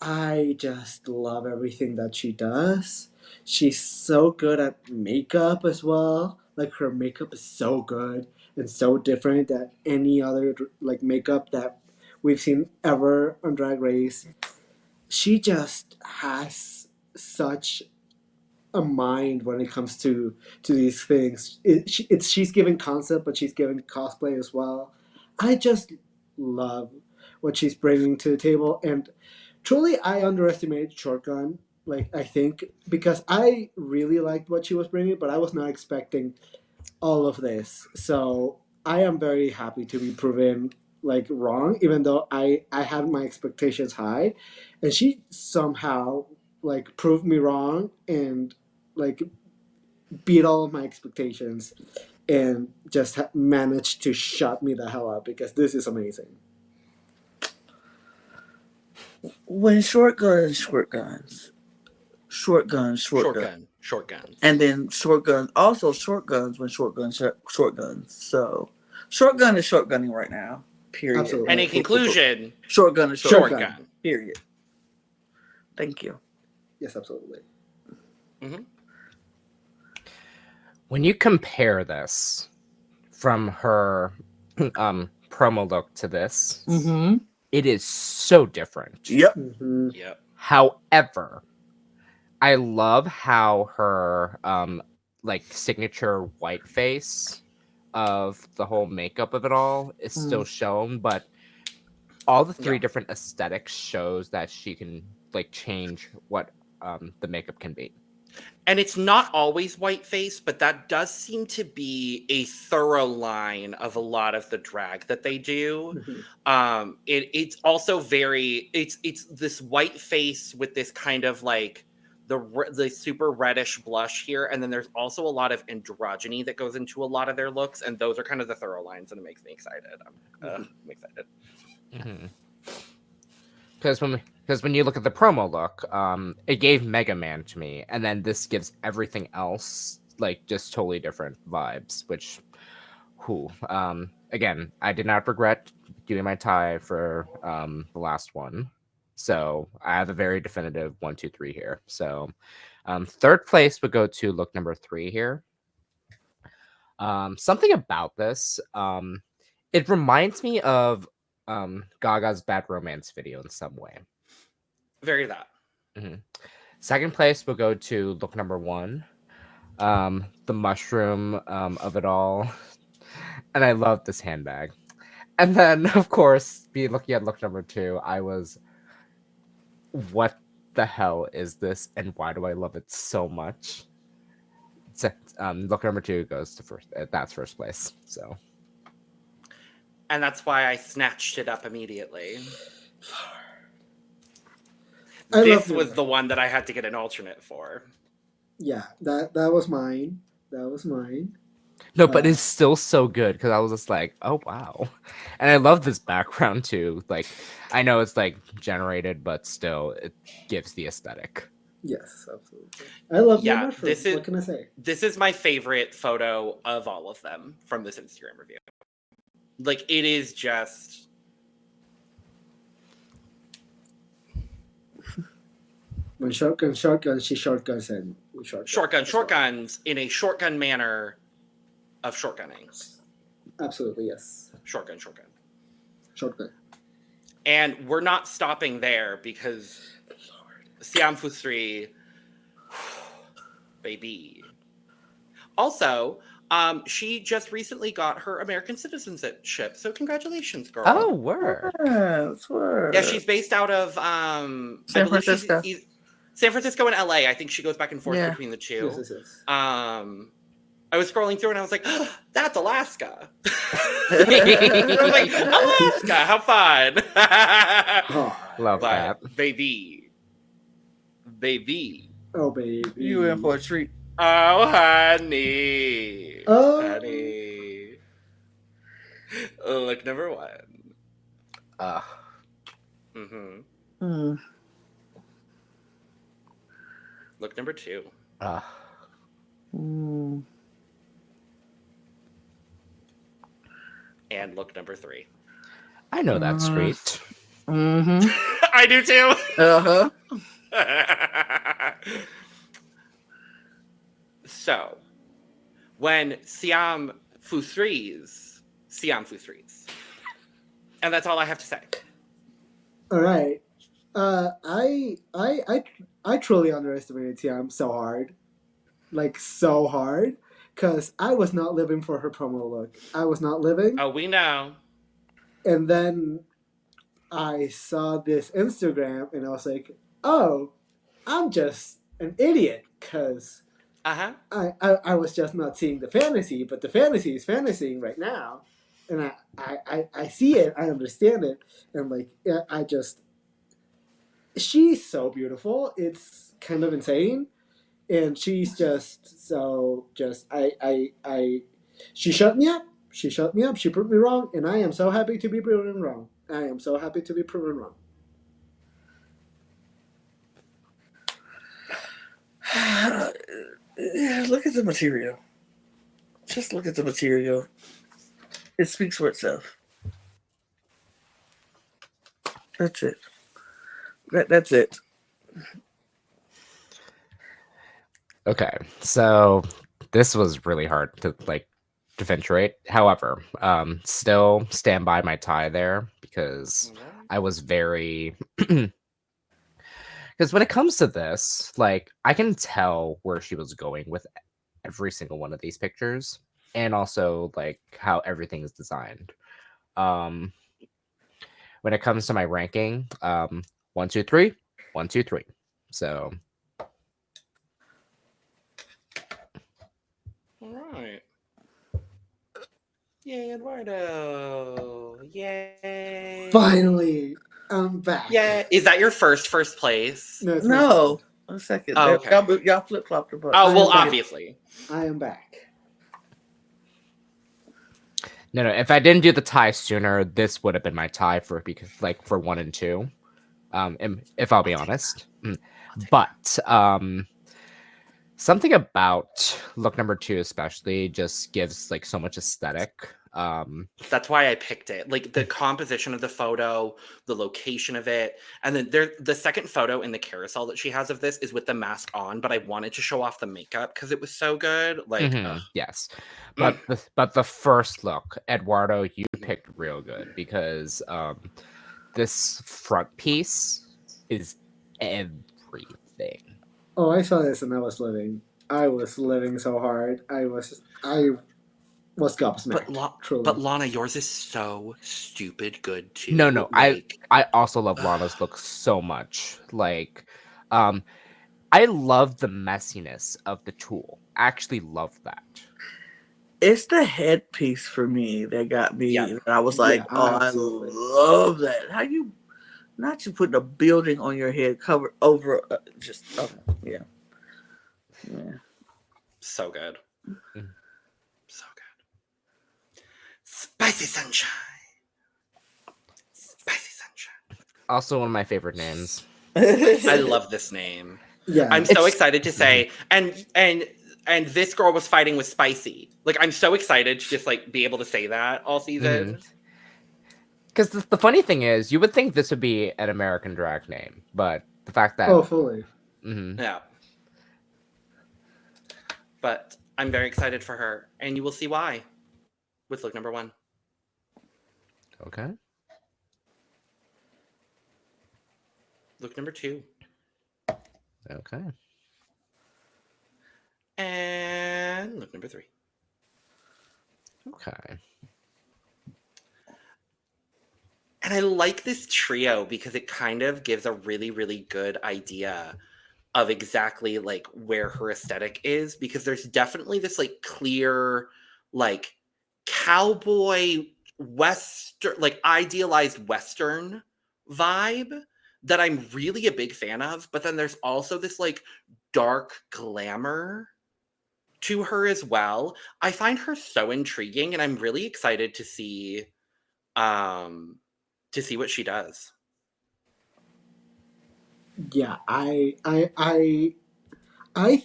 I just love everything that she does. She's so good at makeup as well. Like, her makeup is so good and so different than any other like makeup that we've seen ever on Drag Race. She just has such a mind when it comes to these things. She's giving concept, but she's giving cosplay as well. I just love what she's bringing to the table, and truly, I underestimated Shortgun. Like, I think because I really liked what she was bringing, but I was not expecting all of this. So I am very happy to be proven like wrong, even though I had my expectations high, and she somehow like proved me wrong and like beat all of my expectations and just managed to shut me the hell up because this is amazing. When shortguns, and then shortguns, also shortguns when shortguns. So shortgun is shortgunning right now. Period. Absolutely. And in conclusion, shortgun is shortgun. Period. Thank you. Yes, absolutely. Mm-hmm. When you compare this from her promo look to this, it is so different. Yep. Mm-hmm. Yep. However, I love how her like signature white face of the whole makeup of it all is still shown, but all the three different aesthetics shows that she can like change what the makeup can be. And it's not always white face, but that does seem to be a thorough line of a lot of the drag that they do. Mm-hmm. It's also very it's this white face with this kind of like the super reddish blush here, and then there's also a lot of androgyny that goes into a lot of their looks, and those are kind of the thorough lines, and it makes me excited. I'm excited. Because when you look at the promo look, it gave Mega Man to me, and then this gives everything else like just totally different vibes. Which, again, I did not regret doing my tie for the last one, so I have a very definitive 1, 2, 3 here. So, third place would go to look number 3 here. Something about this, it reminds me of Gaga's Bad Romance video in some way. Very that. Second place will go to look number 1, the mushroom of it all, and I love this handbag. And then, of course, looking at look number 2, I was, what the hell is this, and why do I love it so much? So, look number 2 goes to first. That's first place. So, and that's why I snatched it up immediately. This was the one that I had to get an alternate for. Yeah, that was mine. No, but it's still so good because I was just like, oh wow. And I love this background too. Like, I know it's like generated, but still it gives the aesthetic. Yes, absolutely. I love the mushroom. This is, what can I say? This is my favorite photo of all of them from this Instagram review. Like, it is just... When shotgun, she shotguns and we shotguns in a shotgun manner of shotgunning. Absolutely, yes. Shotgun. And we're not stopping there because Siam Phusri, baby. Also, she just recently got her American citizenship, so congratulations, girl. Oh, word. Yeah, she's based out of San Francisco. San Francisco and LA. I think she goes back and forth between the two. Yes. I was scrolling through and I was like, oh, that's Alaska. I was like, Alaska, how fun. Love that. Baby. Oh, baby. You in for a treat. Oh, honey. Oh. Honey. Look number 1. Mm-hmm. Mm. Look number 2. Mm. And look number 3. I know that street. Mm-hmm. I do too. Uh-huh. So, when Siam Phusri's, and that's all I have to say. All right. I truly underestimated Siam so hard, like so hard, because I was not living for her promo look. I was not living. Oh, we know. And then I saw this Instagram, and I was like, oh, I'm just an idiot, because I was just not seeing the fantasy, but the fantasy is fantasying right now. And I see it, I understand it, and like, she's so beautiful, it's kind of insane. And she's just so, she shut me up. She shut me up. She proved me wrong, and I am so happy to be proven wrong. I am so happy to be proven wrong. Look at the material. Just look at the material. It speaks for itself. That's it. That's it. Okay, so this was really hard to differentiate. However, still stand by my tie there because I was very because when it comes to this, like I can tell where she was going with every single one of these pictures, and also like how everything is designed. When it comes to my ranking, 1, 2, 3, 1, 2, 3. So. All right. Yay, Eduardo. Yay. Finally, I'm back. Yeah. Is that your first place? No, it's No. A second. Oh, okay. Y'all flip-flopped the button. Oh, well, back. obviously. I am back. No. If I didn't do the tie sooner, this would have been my tie for 1 and 2. If I'll be honest, but something about look number 2 especially just gives like so much aesthetic. That's why I picked it. Like the composition of the photo, the location of it, and then the second photo in the carousel that she has of this is with the mask on. But I wanted to show off the makeup because it was so good. Like yes, but the first look, Eduardo, you picked real good because this front piece is everything. Oh, I saw this and I was living. I was living so hard. I was gobsmacked. But Lana, yours is so stupid good too. No, like, I also love Lana's look so much. Like, I love the messiness of the tulle. I actually love that. It's the headpiece for me that got me. Yeah. And I was like, absolutely. I love that. How you putting a building on your head covered over yeah. so good. So good. Spicy sunshine. Spicy sunshine. Also one of my favorite names. I love this name. Yeah. I'm so excited to say, and this girl was fighting with Spicy. Like, I'm so excited to just like be able to say that all season. Because the funny thing is, you would think this would be an American drag name, but the fact that fully. Yeah. But I'm very excited for her, and you will see why with look number 1. Okay. Look number 2. Okay. And look number 3. Okay. And I like this trio because it kind of gives a really, really good idea of exactly like where her aesthetic is, because there's definitely this like clear, like cowboy Western, like idealized Western vibe that I'm really a big fan of, but then there's also this like dark glamour to her as well. I find her so intriguing, and I'm really excited to see what she does. Yeah, I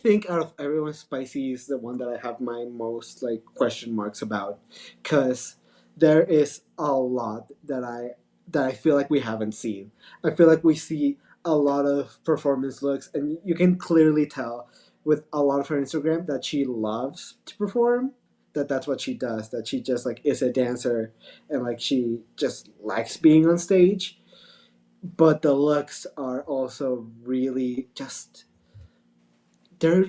think out of everyone, Spicy is the one that I have my most like question marks about, because there is a lot that I feel like we haven't seen. I feel like we see a lot of performance looks, and you can clearly tell with a lot of her Instagram that she loves to perform. That's what she does. That she just like is a dancer, and like she just likes being on stage. But the looks are also really just there.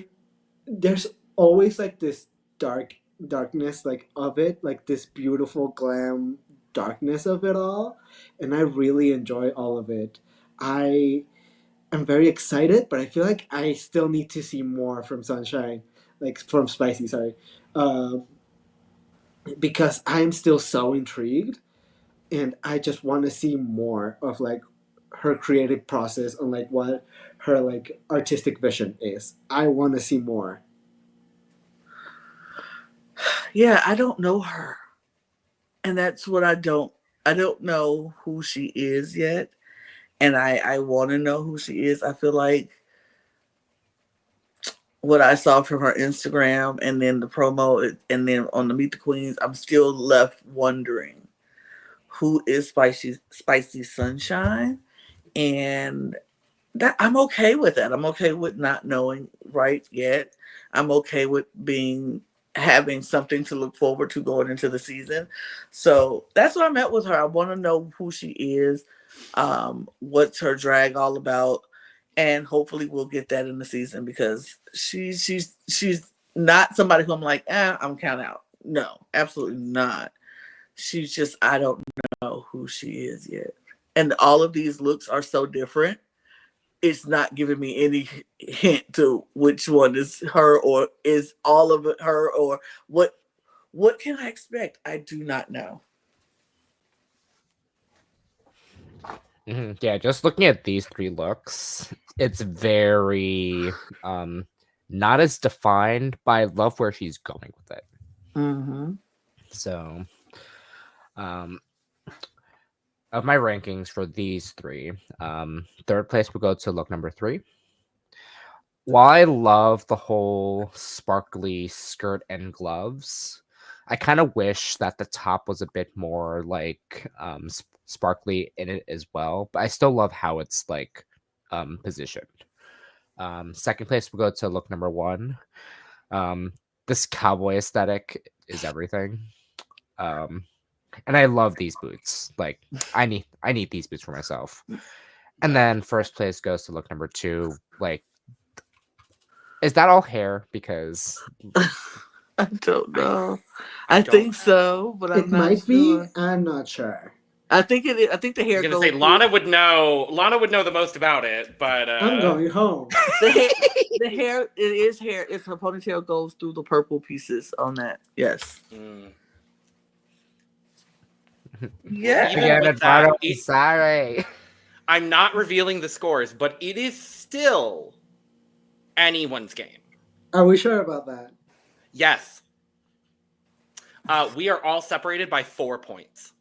There's always like this darkness like of it, like this beautiful glam darkness of it all, and I really enjoy all of it. I am very excited, but I feel like I still need to see more from Sunshine, like from Spicy, sorry, uh, because I'm still so intrigued, and I just want to see more of like her creative process on like what her like artistic vision is. I want to see more. Yeah, I don't know her. And that's what I don't know who she is yet. And I want to know who she is. I feel like what I saw from her Instagram and then the promo and then on the Meet the Queens, I'm still left wondering who is Spicy Sunshine. And that I'm okay with that. I'm okay with not knowing right yet. I'm okay with having something to look forward to going into the season. So that's what I'm at with her. I want to know who she is, what's her drag all about, and hopefully we'll get that in the season because she's not somebody who I'm like, I'm count out. No, absolutely not. She's just I don't know who she is yet. And all of these looks are so different. It's not giving me any hint to which one is her or is all of it her or what can I expect? I do not know. Yeah, just looking at these three looks, it's very not as defined, but I love where she's going with it. Mm-hmm. So of my rankings for these three, third place will go to look number 3. While I love the whole sparkly skirt and gloves, I kind of wish that the top was a bit more like sparkly in it as well. But I still love how it's like positioned. Second place will go to look number 1. This cowboy aesthetic is everything. And I love these boots. Like I need these boots for myself. And then first place goes to look number 2. Like, is that all hair? Because I don't know. I think so, but I'm It not might sure. be. I'm not sure. I think it is. I think the I hair was gonna goes say through- Lana would know. Lana would know the most about it, but I'm going home. the hair it is hair. It's her ponytail goes through the purple pieces on that. Yes. Yeah. Even again, with that, Eduardo, sorry. I'm not revealing the scores, but it is still anyone's game. Are we sure about that? Yes. We are all separated by 4 points.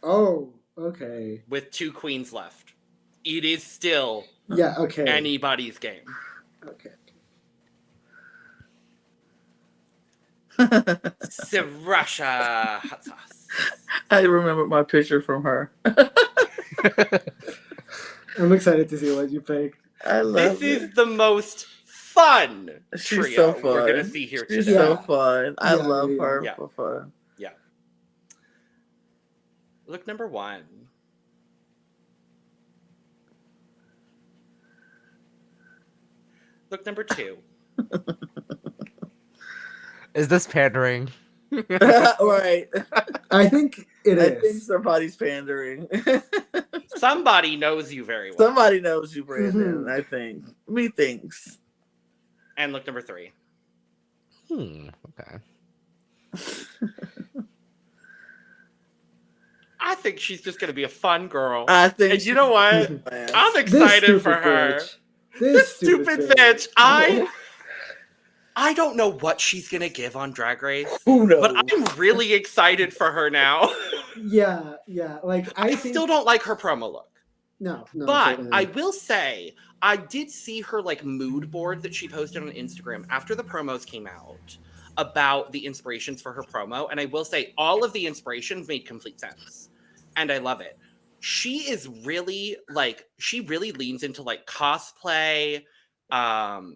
Oh, okay. With 2 queens left. It is still Okay. anybody's game. Okay. Srirasha Hotsauce. I remember my picture from her. I'm excited to see what you picked. I love This is the most fun She's trio so fun. we're gonna see here She's today. so fun. I love her Yeah. for fun. Yeah. Look number 1. Look number 2. Is this pandering? Right. I think it I think is. somebody's pandering. Somebody knows you very well. Somebody knows you, Brandon. Mhm. I think. Methinks. And look number 3. Okay. I think she's just gonna be a fun girl. I think And you know what? I'm This excited for stupid her. bitch. This stupid bitch. I don't know what she's gonna give on Drag Race, Who knows? but I'm really excited for her now. Yeah. Like I think still don't like her promo look. no. But totally I not. will say, I did see her like mood board that she posted on Instagram after the promos came out about the inspirations for her promo. And I will say all of the inspirations made complete sense. And I love it. She is really she really leans into like cosplay,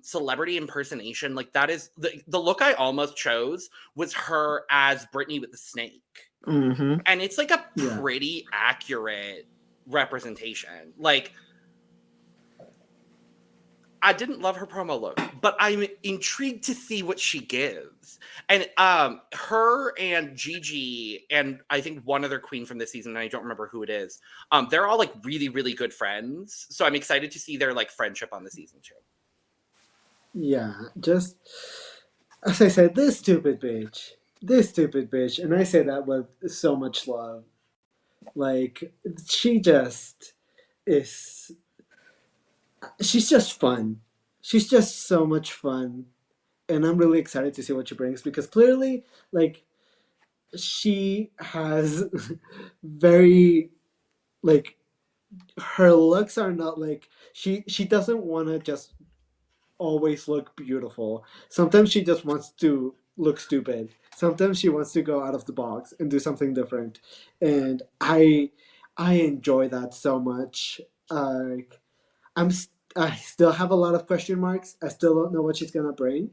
celebrity impersonation. Like that is the look I almost chose was her as Brittany with the snake. Mm-hmm. And it's like a Yeah. pretty accurate representation. Like, I didn't love her promo look, but I'm intrigued to see what she gives. And her and Gigi and I think one other queen from this season, and I don't remember who it is, they're all like really, really good friends. So I'm excited to see their like friendship on the season too. Yeah, just as I said, this stupid bitch, and I say that with so much love. Like she just is. She's just fun. She's just so much fun, and I'm really excited to see what she brings because clearly, like, she has very like her looks are not like she doesn't want to just always look beautiful. Sometimes she just wants to look stupid. Sometimes she wants to go out of the box and do something different. And I enjoy that so much. I still have a lot of question marks. I still don't know what she's gonna bring,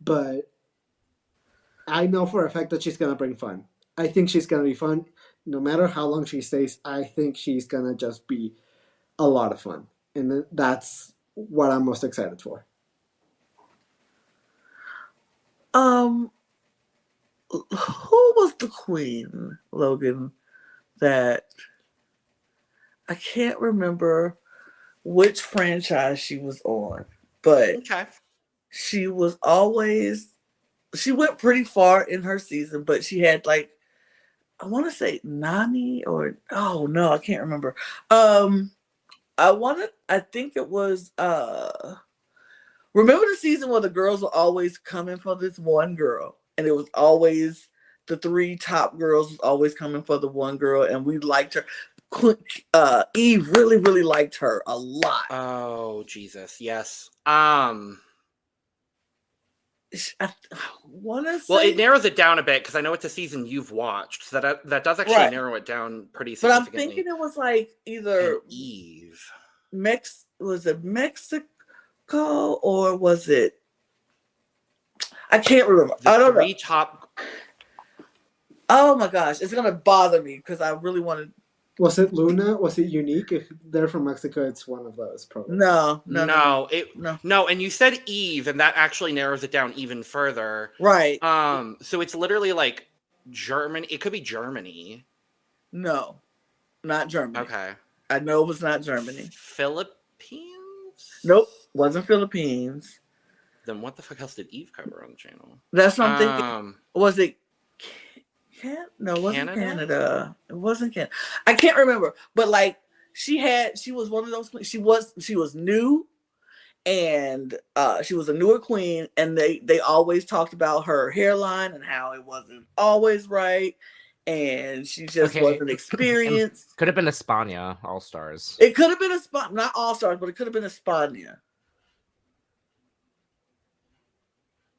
but I know for a fact that she's gonna bring fun. I think she's gonna be fun. No matter how long she stays, I think she's gonna just be a lot of fun. And that's what I'm most excited for. Who was the queen, Logan, that I can't remember which franchise she was on, but Okay. she went pretty far in her season, but she had like, I want to say Nani or, oh no, I can't remember. I think it was, remember the season where the girls were always coming for this one girl, and it was always the three top girls was always coming for the one girl, and we liked her. Eve really, really liked her a lot. Oh Jesus, yes. I want to say, Well, it narrows it down a bit because I know it's a season you've watched, so that does actually Right. narrow it down pretty but I'm significantly. thinking it was like either And Eve. was it Mexico or was it? I can't remember. The I don't three know. top. Oh my gosh, it's gonna bother me because I really want to. Was it Luna? Was it Unique? If they're from Mexico, it's one of those probably. No. No, and you said Eve, and that actually narrows it down even further. Right. So it's literally like Germany. It could be Germany. No, not Germany. Okay. I know it was not Germany. Philippines? Nope, wasn't Philippines. Then what the fuck else did Eve cover on the channel? That's what I'm thinking. Was it? No, it wasn't Canada? Canada. It wasn't Canada. I can't remember. But like she was one of those. She was new, and she was a newer queen, and they always talked about her hairline and how it wasn't always right, and she just wasn't experienced. Could have been España All Stars. It could have been not All Stars, but it could have been España.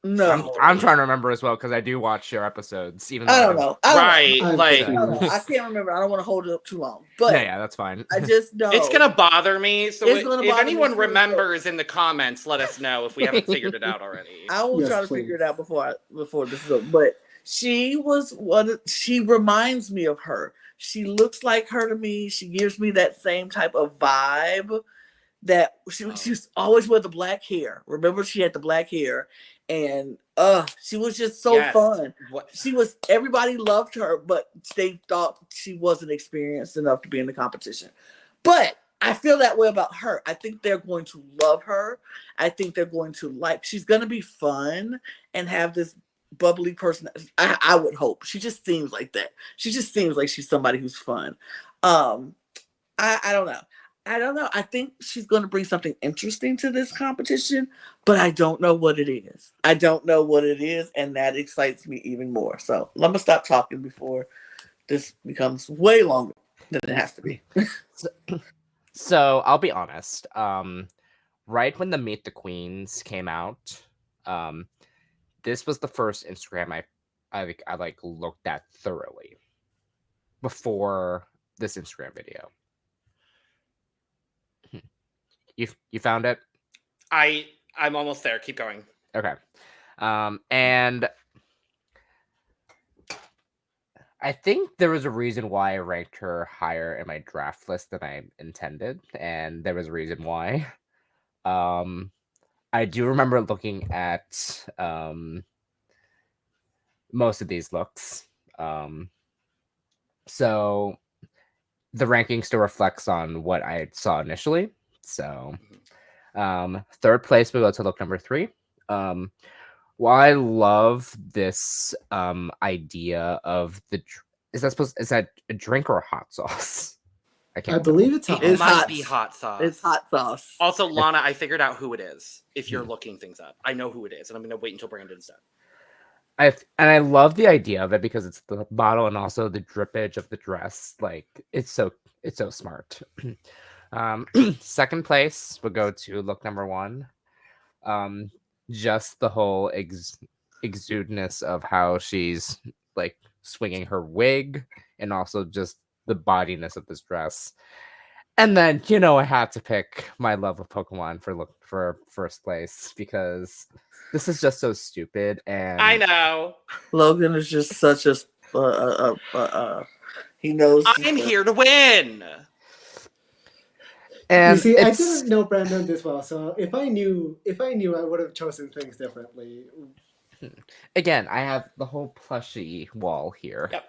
No, I'm trying to remember as well because I do watch your episodes. Even though I don't know. I can't remember. I don't want to hold it up too long. But yeah, that's fine. I just know it's gonna bother me. So It's gonna if bother anyone me too, remembers in the comments, let us know if we haven't figured it out already. I will Yes, try to please. figure it out before this is over. But she was one. She reminds me of her. She looks like her to me. She gives me that same type of vibe. That she's always with the black hair. Remember, she had the black hair, and she was just so fun. Everybody loved her, but they thought she wasn't experienced enough to be in the competition. But I feel that way about her. I think they're going to love her. I think they're going to she's going to be fun and have this bubbly person. I would hope. She just seems like that. She just seems like she's somebody who's fun. I don't know. I don't know. I think she's going to bring something interesting to this competition, but I don't know what it is. I don't know what it is, and that excites me even more. So let me stop talking before this becomes way longer than it has to be. So I'll be honest. Right when the Meet the Queens came out, this was the first Instagram I like looked at thoroughly before this Instagram video. You found it? I'm almost there. Keep going. Okay. And I think there was a reason why I ranked her higher in my draft list than I intended, and there was a reason why. I do remember looking at most of these looks. So the ranking still reflects on what I saw initially. So third place we go to look number 3. Well, I love this idea of is that a drink or a hot sauce? I believe it's hot. It might be hot sauce. It's hot sauce. Also, Lana, I figured out who it is. If you're looking things up, I know who it is, and I'm going to wait until Brandon's done. I love the idea of it because it's the bottle and also the drippage of the dress. Like it's so smart. Second place would go to look number 1. Just the whole exudeness of how she's like swinging her wig, and also just the bodiness of this dress. And then I had to pick my love of Pokemon for first place because this is just so stupid. And I know Logan is just such a he knows. I'm here to win. And you see, I didn't know Brandon this well, so if I knew, I would have chosen things differently. Again, I have the whole plushie wall here. Yep.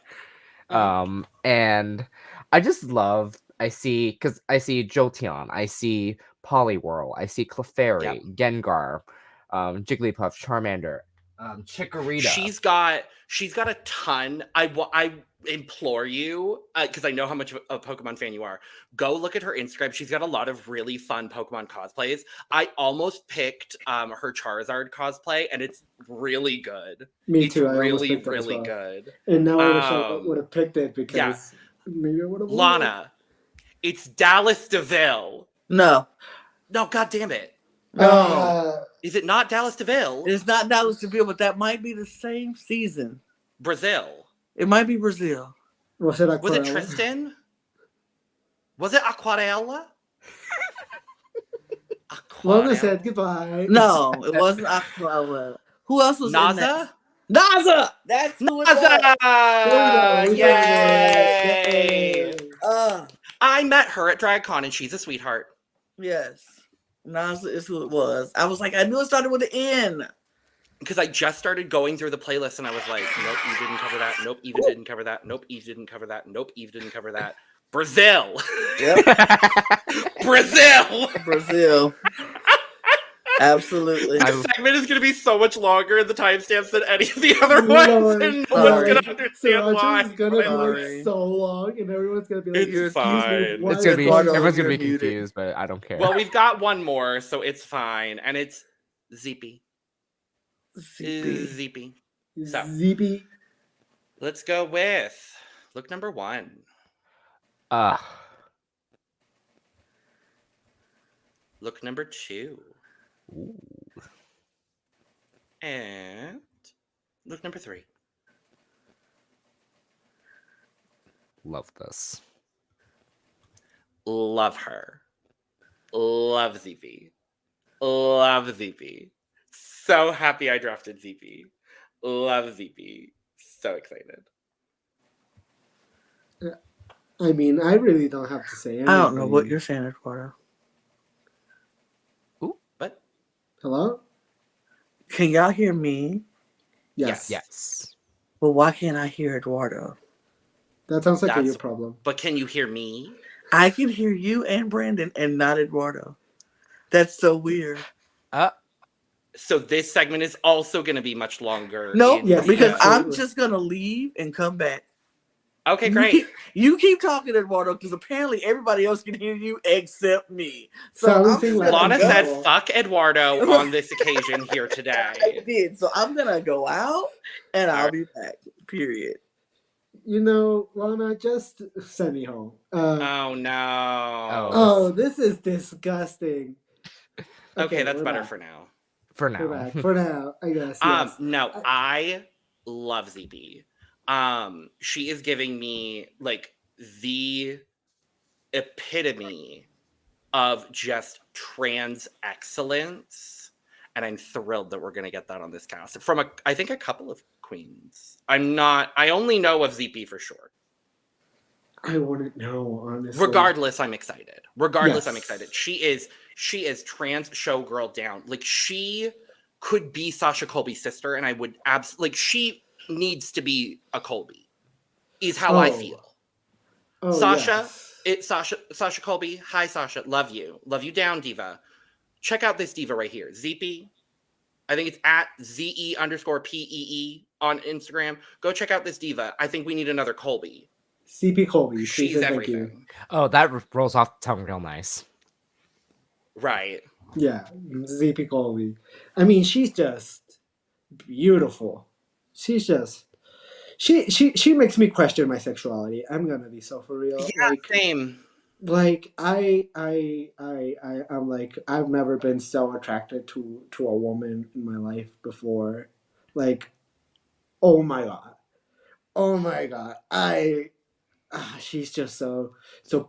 And I just love. I see Jolteon, I see Poliwhirl, I see Clefairy, Gengar, Jigglypuff, Charmander, Chikorita. She's got a ton. I implore you, because I know how much of a Pokemon fan you are, go look at her Instagram. She's got a lot of really fun Pokemon cosplays. I almost picked her Charizard cosplay, and it's really good. Me too. It's I really, picked it as really well. good. And now I would have picked it because maybe I would have. Lana, it's Dallas DeVille. No, God damn it. no. Is it not Dallas DeVille? It's not Dallas DeVille, but that might be the same season. Brazil. It might be Brazil. Was it Tristan? Was it Aquarella? Lana said goodbye. No, it wasn't Aquarella. Who else was in Naza? that? Naza! That's who it was. Naza! Yay! I met her at DragCon, and she's a sweetheart. Yes. Naza is who it was. I was like, I knew it started with an N. Because I just started going through the playlist, and I was like, nope, Eve didn't cover that. Nope, Eve didn't cover that. Nope, Eve didn't cover that. Nope, Eve didn't cover that. Brazil. Yep. Brazil. Absolutely. This segment is going to be so much longer in the timestamps than any of the other ones, and no one's going to understand why. It's going to be so long, and everyone's going to be like, it's fine. It's gonna be, everyone's going to be confused, but I don't care. Well, we've got one more, so it's fine, and it's Zepee. Zepee. So, Zepee. let's go with look number 1. Look number 2. Ooh. And look number 3. Love this. Love her. Love Zepee. Love Zepee. So happy I drafted Zepee. Love Zepee. So excited. I mean, I really don't have to say anything. I don't know what you're saying, Eduardo. Ooh, what? Hello? Can y'all hear me? Yes. Well, why can't I hear Eduardo? That sounds like your problem. But can you hear me? I can hear you and Brandon and not Eduardo. That's so weird. So this segment is also going to be much longer. Nope, Yes, because I'm absolutely. just gonna leave and come back. Okay, great. You keep talking, Eduardo, because apparently everybody else can hear you except me. So Silencing I'm just like gonna Lana go. said, "Fuck Eduardo" on this occasion here I today. did. So I'm gonna go out and I'll Alright. be back. Period. You know, Lana, just send me home. Oh no. Oh, this is disgusting. Okay, that's we're better back. for now. For We're now. back. For now, I guess. Yes. No, I love Zepee. She is giving me like the epitome of just trans excellence, and I'm thrilled that we're gonna get that on this cast from I think a couple of queens. I only know of Zepee for sure. I wouldn't know, honestly. Regardless, I'm excited. Regardless, I'm Yes. excited. She is trans showgirl down. Like she could be Sasha Colby's sister, and I would like she needs to be a Colby. Is how I feel. Oh, Sasha, yes. it's Sasha Colby. Hi, Sasha. Love you down, Diva. Check out this Diva right here, Zepee. I think it's at ZE_PEE on Instagram. Go check out this Diva. I think we need another Colby. CP Colby. She's Please and thank you. everything. Oh, that rolls off the tongue real nice. Right. Yeah, ZP Colby. I mean, she's just beautiful. She's just she makes me question my sexuality. I'm gonna be so for real. Yeah, same. Like I'm like I've never been so attracted to a woman in my life before. Like, oh my god, she's just so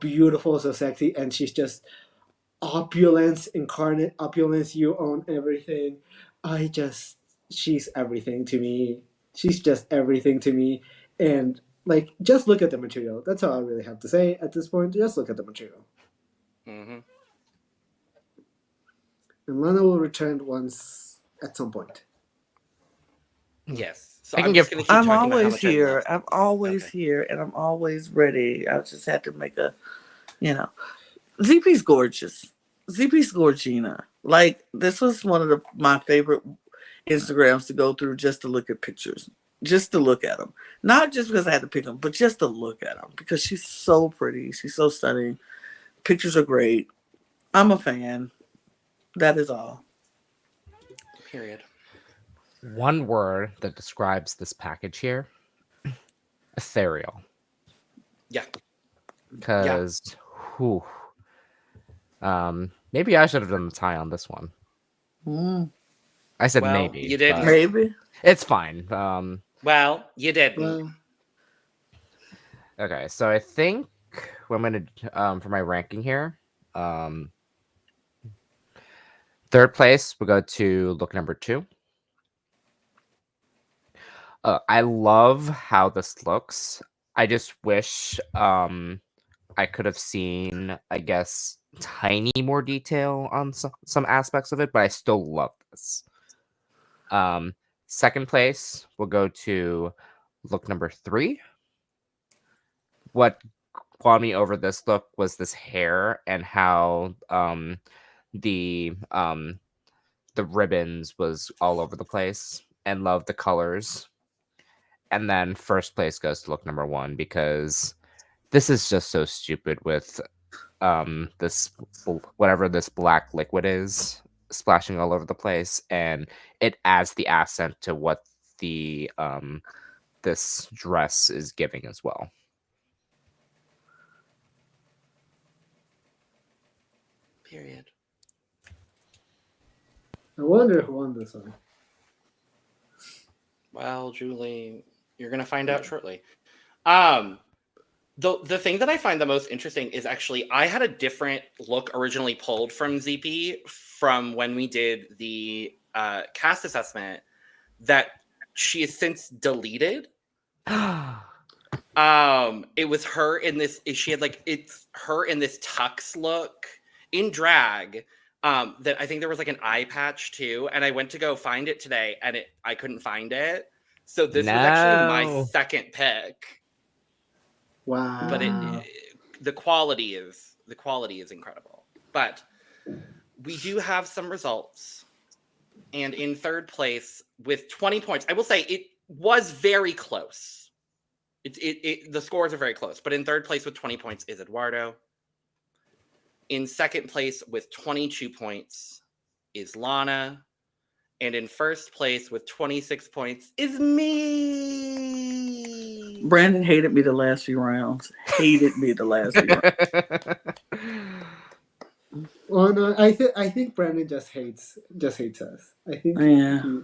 beautiful, so sexy, and she's just opulence incarnate. Opulence, you own everything. She's everything to me. She's just everything to me, and like, just look at the material. That's all I really have to say at this point. Just look at the material. Mm-hmm. And Lana will return once at some point. Yes. So I can I'm just give- gonna keep I'm talking about how always much I here. love. I'm always Okay. here, and I'm always ready. I just had to make a, Zepee's gorgeous. Zepee's gorgina. Like, this was one of my favorite Instagrams to go through just to look at pictures, just to look at them. Not just because I had to pick them, but just to look at them because she's so pretty. She's so stunning. Pictures are great. I'm a fan. That is all. Period. One word that describes this package here: ethereal. Yeah. Because, maybe I should have done the tie on this one. I said Well, maybe. you didn't. but Maybe. It's fine. Well, you didn't. Well, Okay, so I think what I'm gonna for my ranking here, third place will go to look number 2. I love how this looks. I just wish I could have seen, I guess, tiny more detail on some aspects of it, but I still love this. Second place will go to look number 3. What won me over this look was this hair and how the ribbons was all over the place, and love the colors. And then first place goes to look number 1 because this is just so stupid with this whatever this black liquid is splashing all over the place, and it adds the accent to what the this dress is giving as well. Period. I wonder who won this one. Well, Julie, you're gonna find out shortly. The thing that I find the most interesting is actually I had a different look originally pulled from Zepee from when we did the cast assessment that she has since deleted. It was her in this. She had it's her in this tux look in drag. That I think there was like an eye patch too, and I went to go find it today, and I couldn't find it. So this was actually my second pick. Wow. But the quality is incredible. But we do have some results. And in third place with 20 points, I will say it was very close. The scores are very close. But in third place with 20 points is Eduardo. In second place with 22 points is Lana. And in first place with 26 points is me. Brandon hated me the last few rounds. Hated me the last few rounds. Well, no, I think Brandon just hates us. Yeah.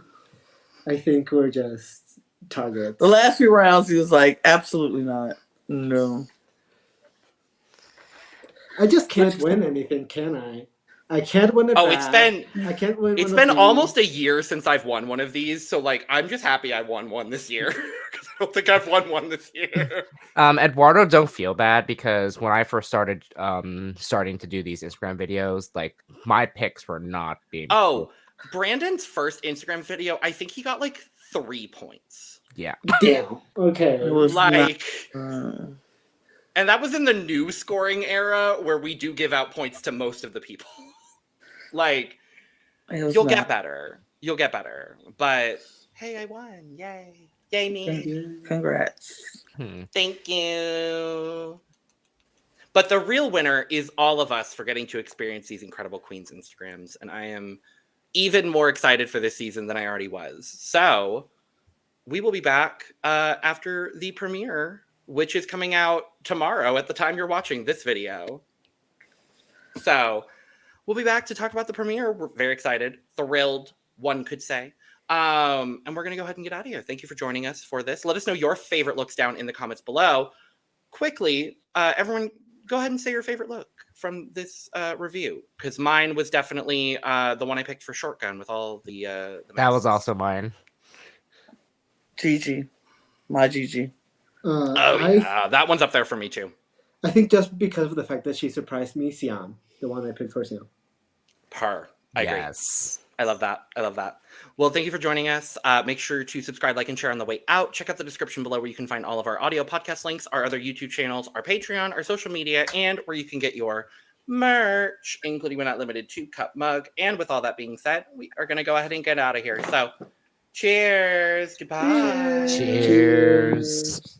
I think we're just targets. The last few rounds, he was like, absolutely not. No. I just can't win anything, can I? I can't win it. I can't win. It's been almost a year since I've won one of these, so like I'm just happy I won one this year because I don't think I've won one this year. Eduardo, don't feel bad because when I first started starting to do these Instagram videos, like my picks were not being. Oh, Brandon's first Instagram video, I think he got like 3 points. Yeah. Damn. Okay. It was like. not, And that was in the new scoring era where we do give out points to most of the people. Like, you'll get better. You'll get better. But, hey, I won. Yay. Yay, me. Congrats. Thank you. But the real winner is all of us for getting to experience these incredible Queens Instagrams. And I am even more excited for this season than I already was. So, we will be back after the premiere, which is coming out tomorrow at the time you're watching this video. So we'll be back to talk about the premiere. We're very excited, thrilled, one could say. And we're going to go ahead and get out of here. Thank you for joining us for this. Let us know your favorite looks down in the comments below. Quickly, everyone, go ahead and say your favorite look from this review. Because mine was definitely the one I picked for Shortgun with all the that was also mine. Gigi. My Gigi. That one's up there for me too. I think just because of the fact that she surprised me, Siam, the one I picked for Siam. I agree. Yes. I love that. Well, thank you for joining us. Make sure to subscribe, like, and share on the way out. Check out the description below where you can find all of our audio podcast links, our other YouTube channels, our Patreon, our social media, and where you can get your merch, including but not limited to cup mug. And with all that being said, we are going to go ahead and get out of here. So, cheers. Goodbye. Cheers.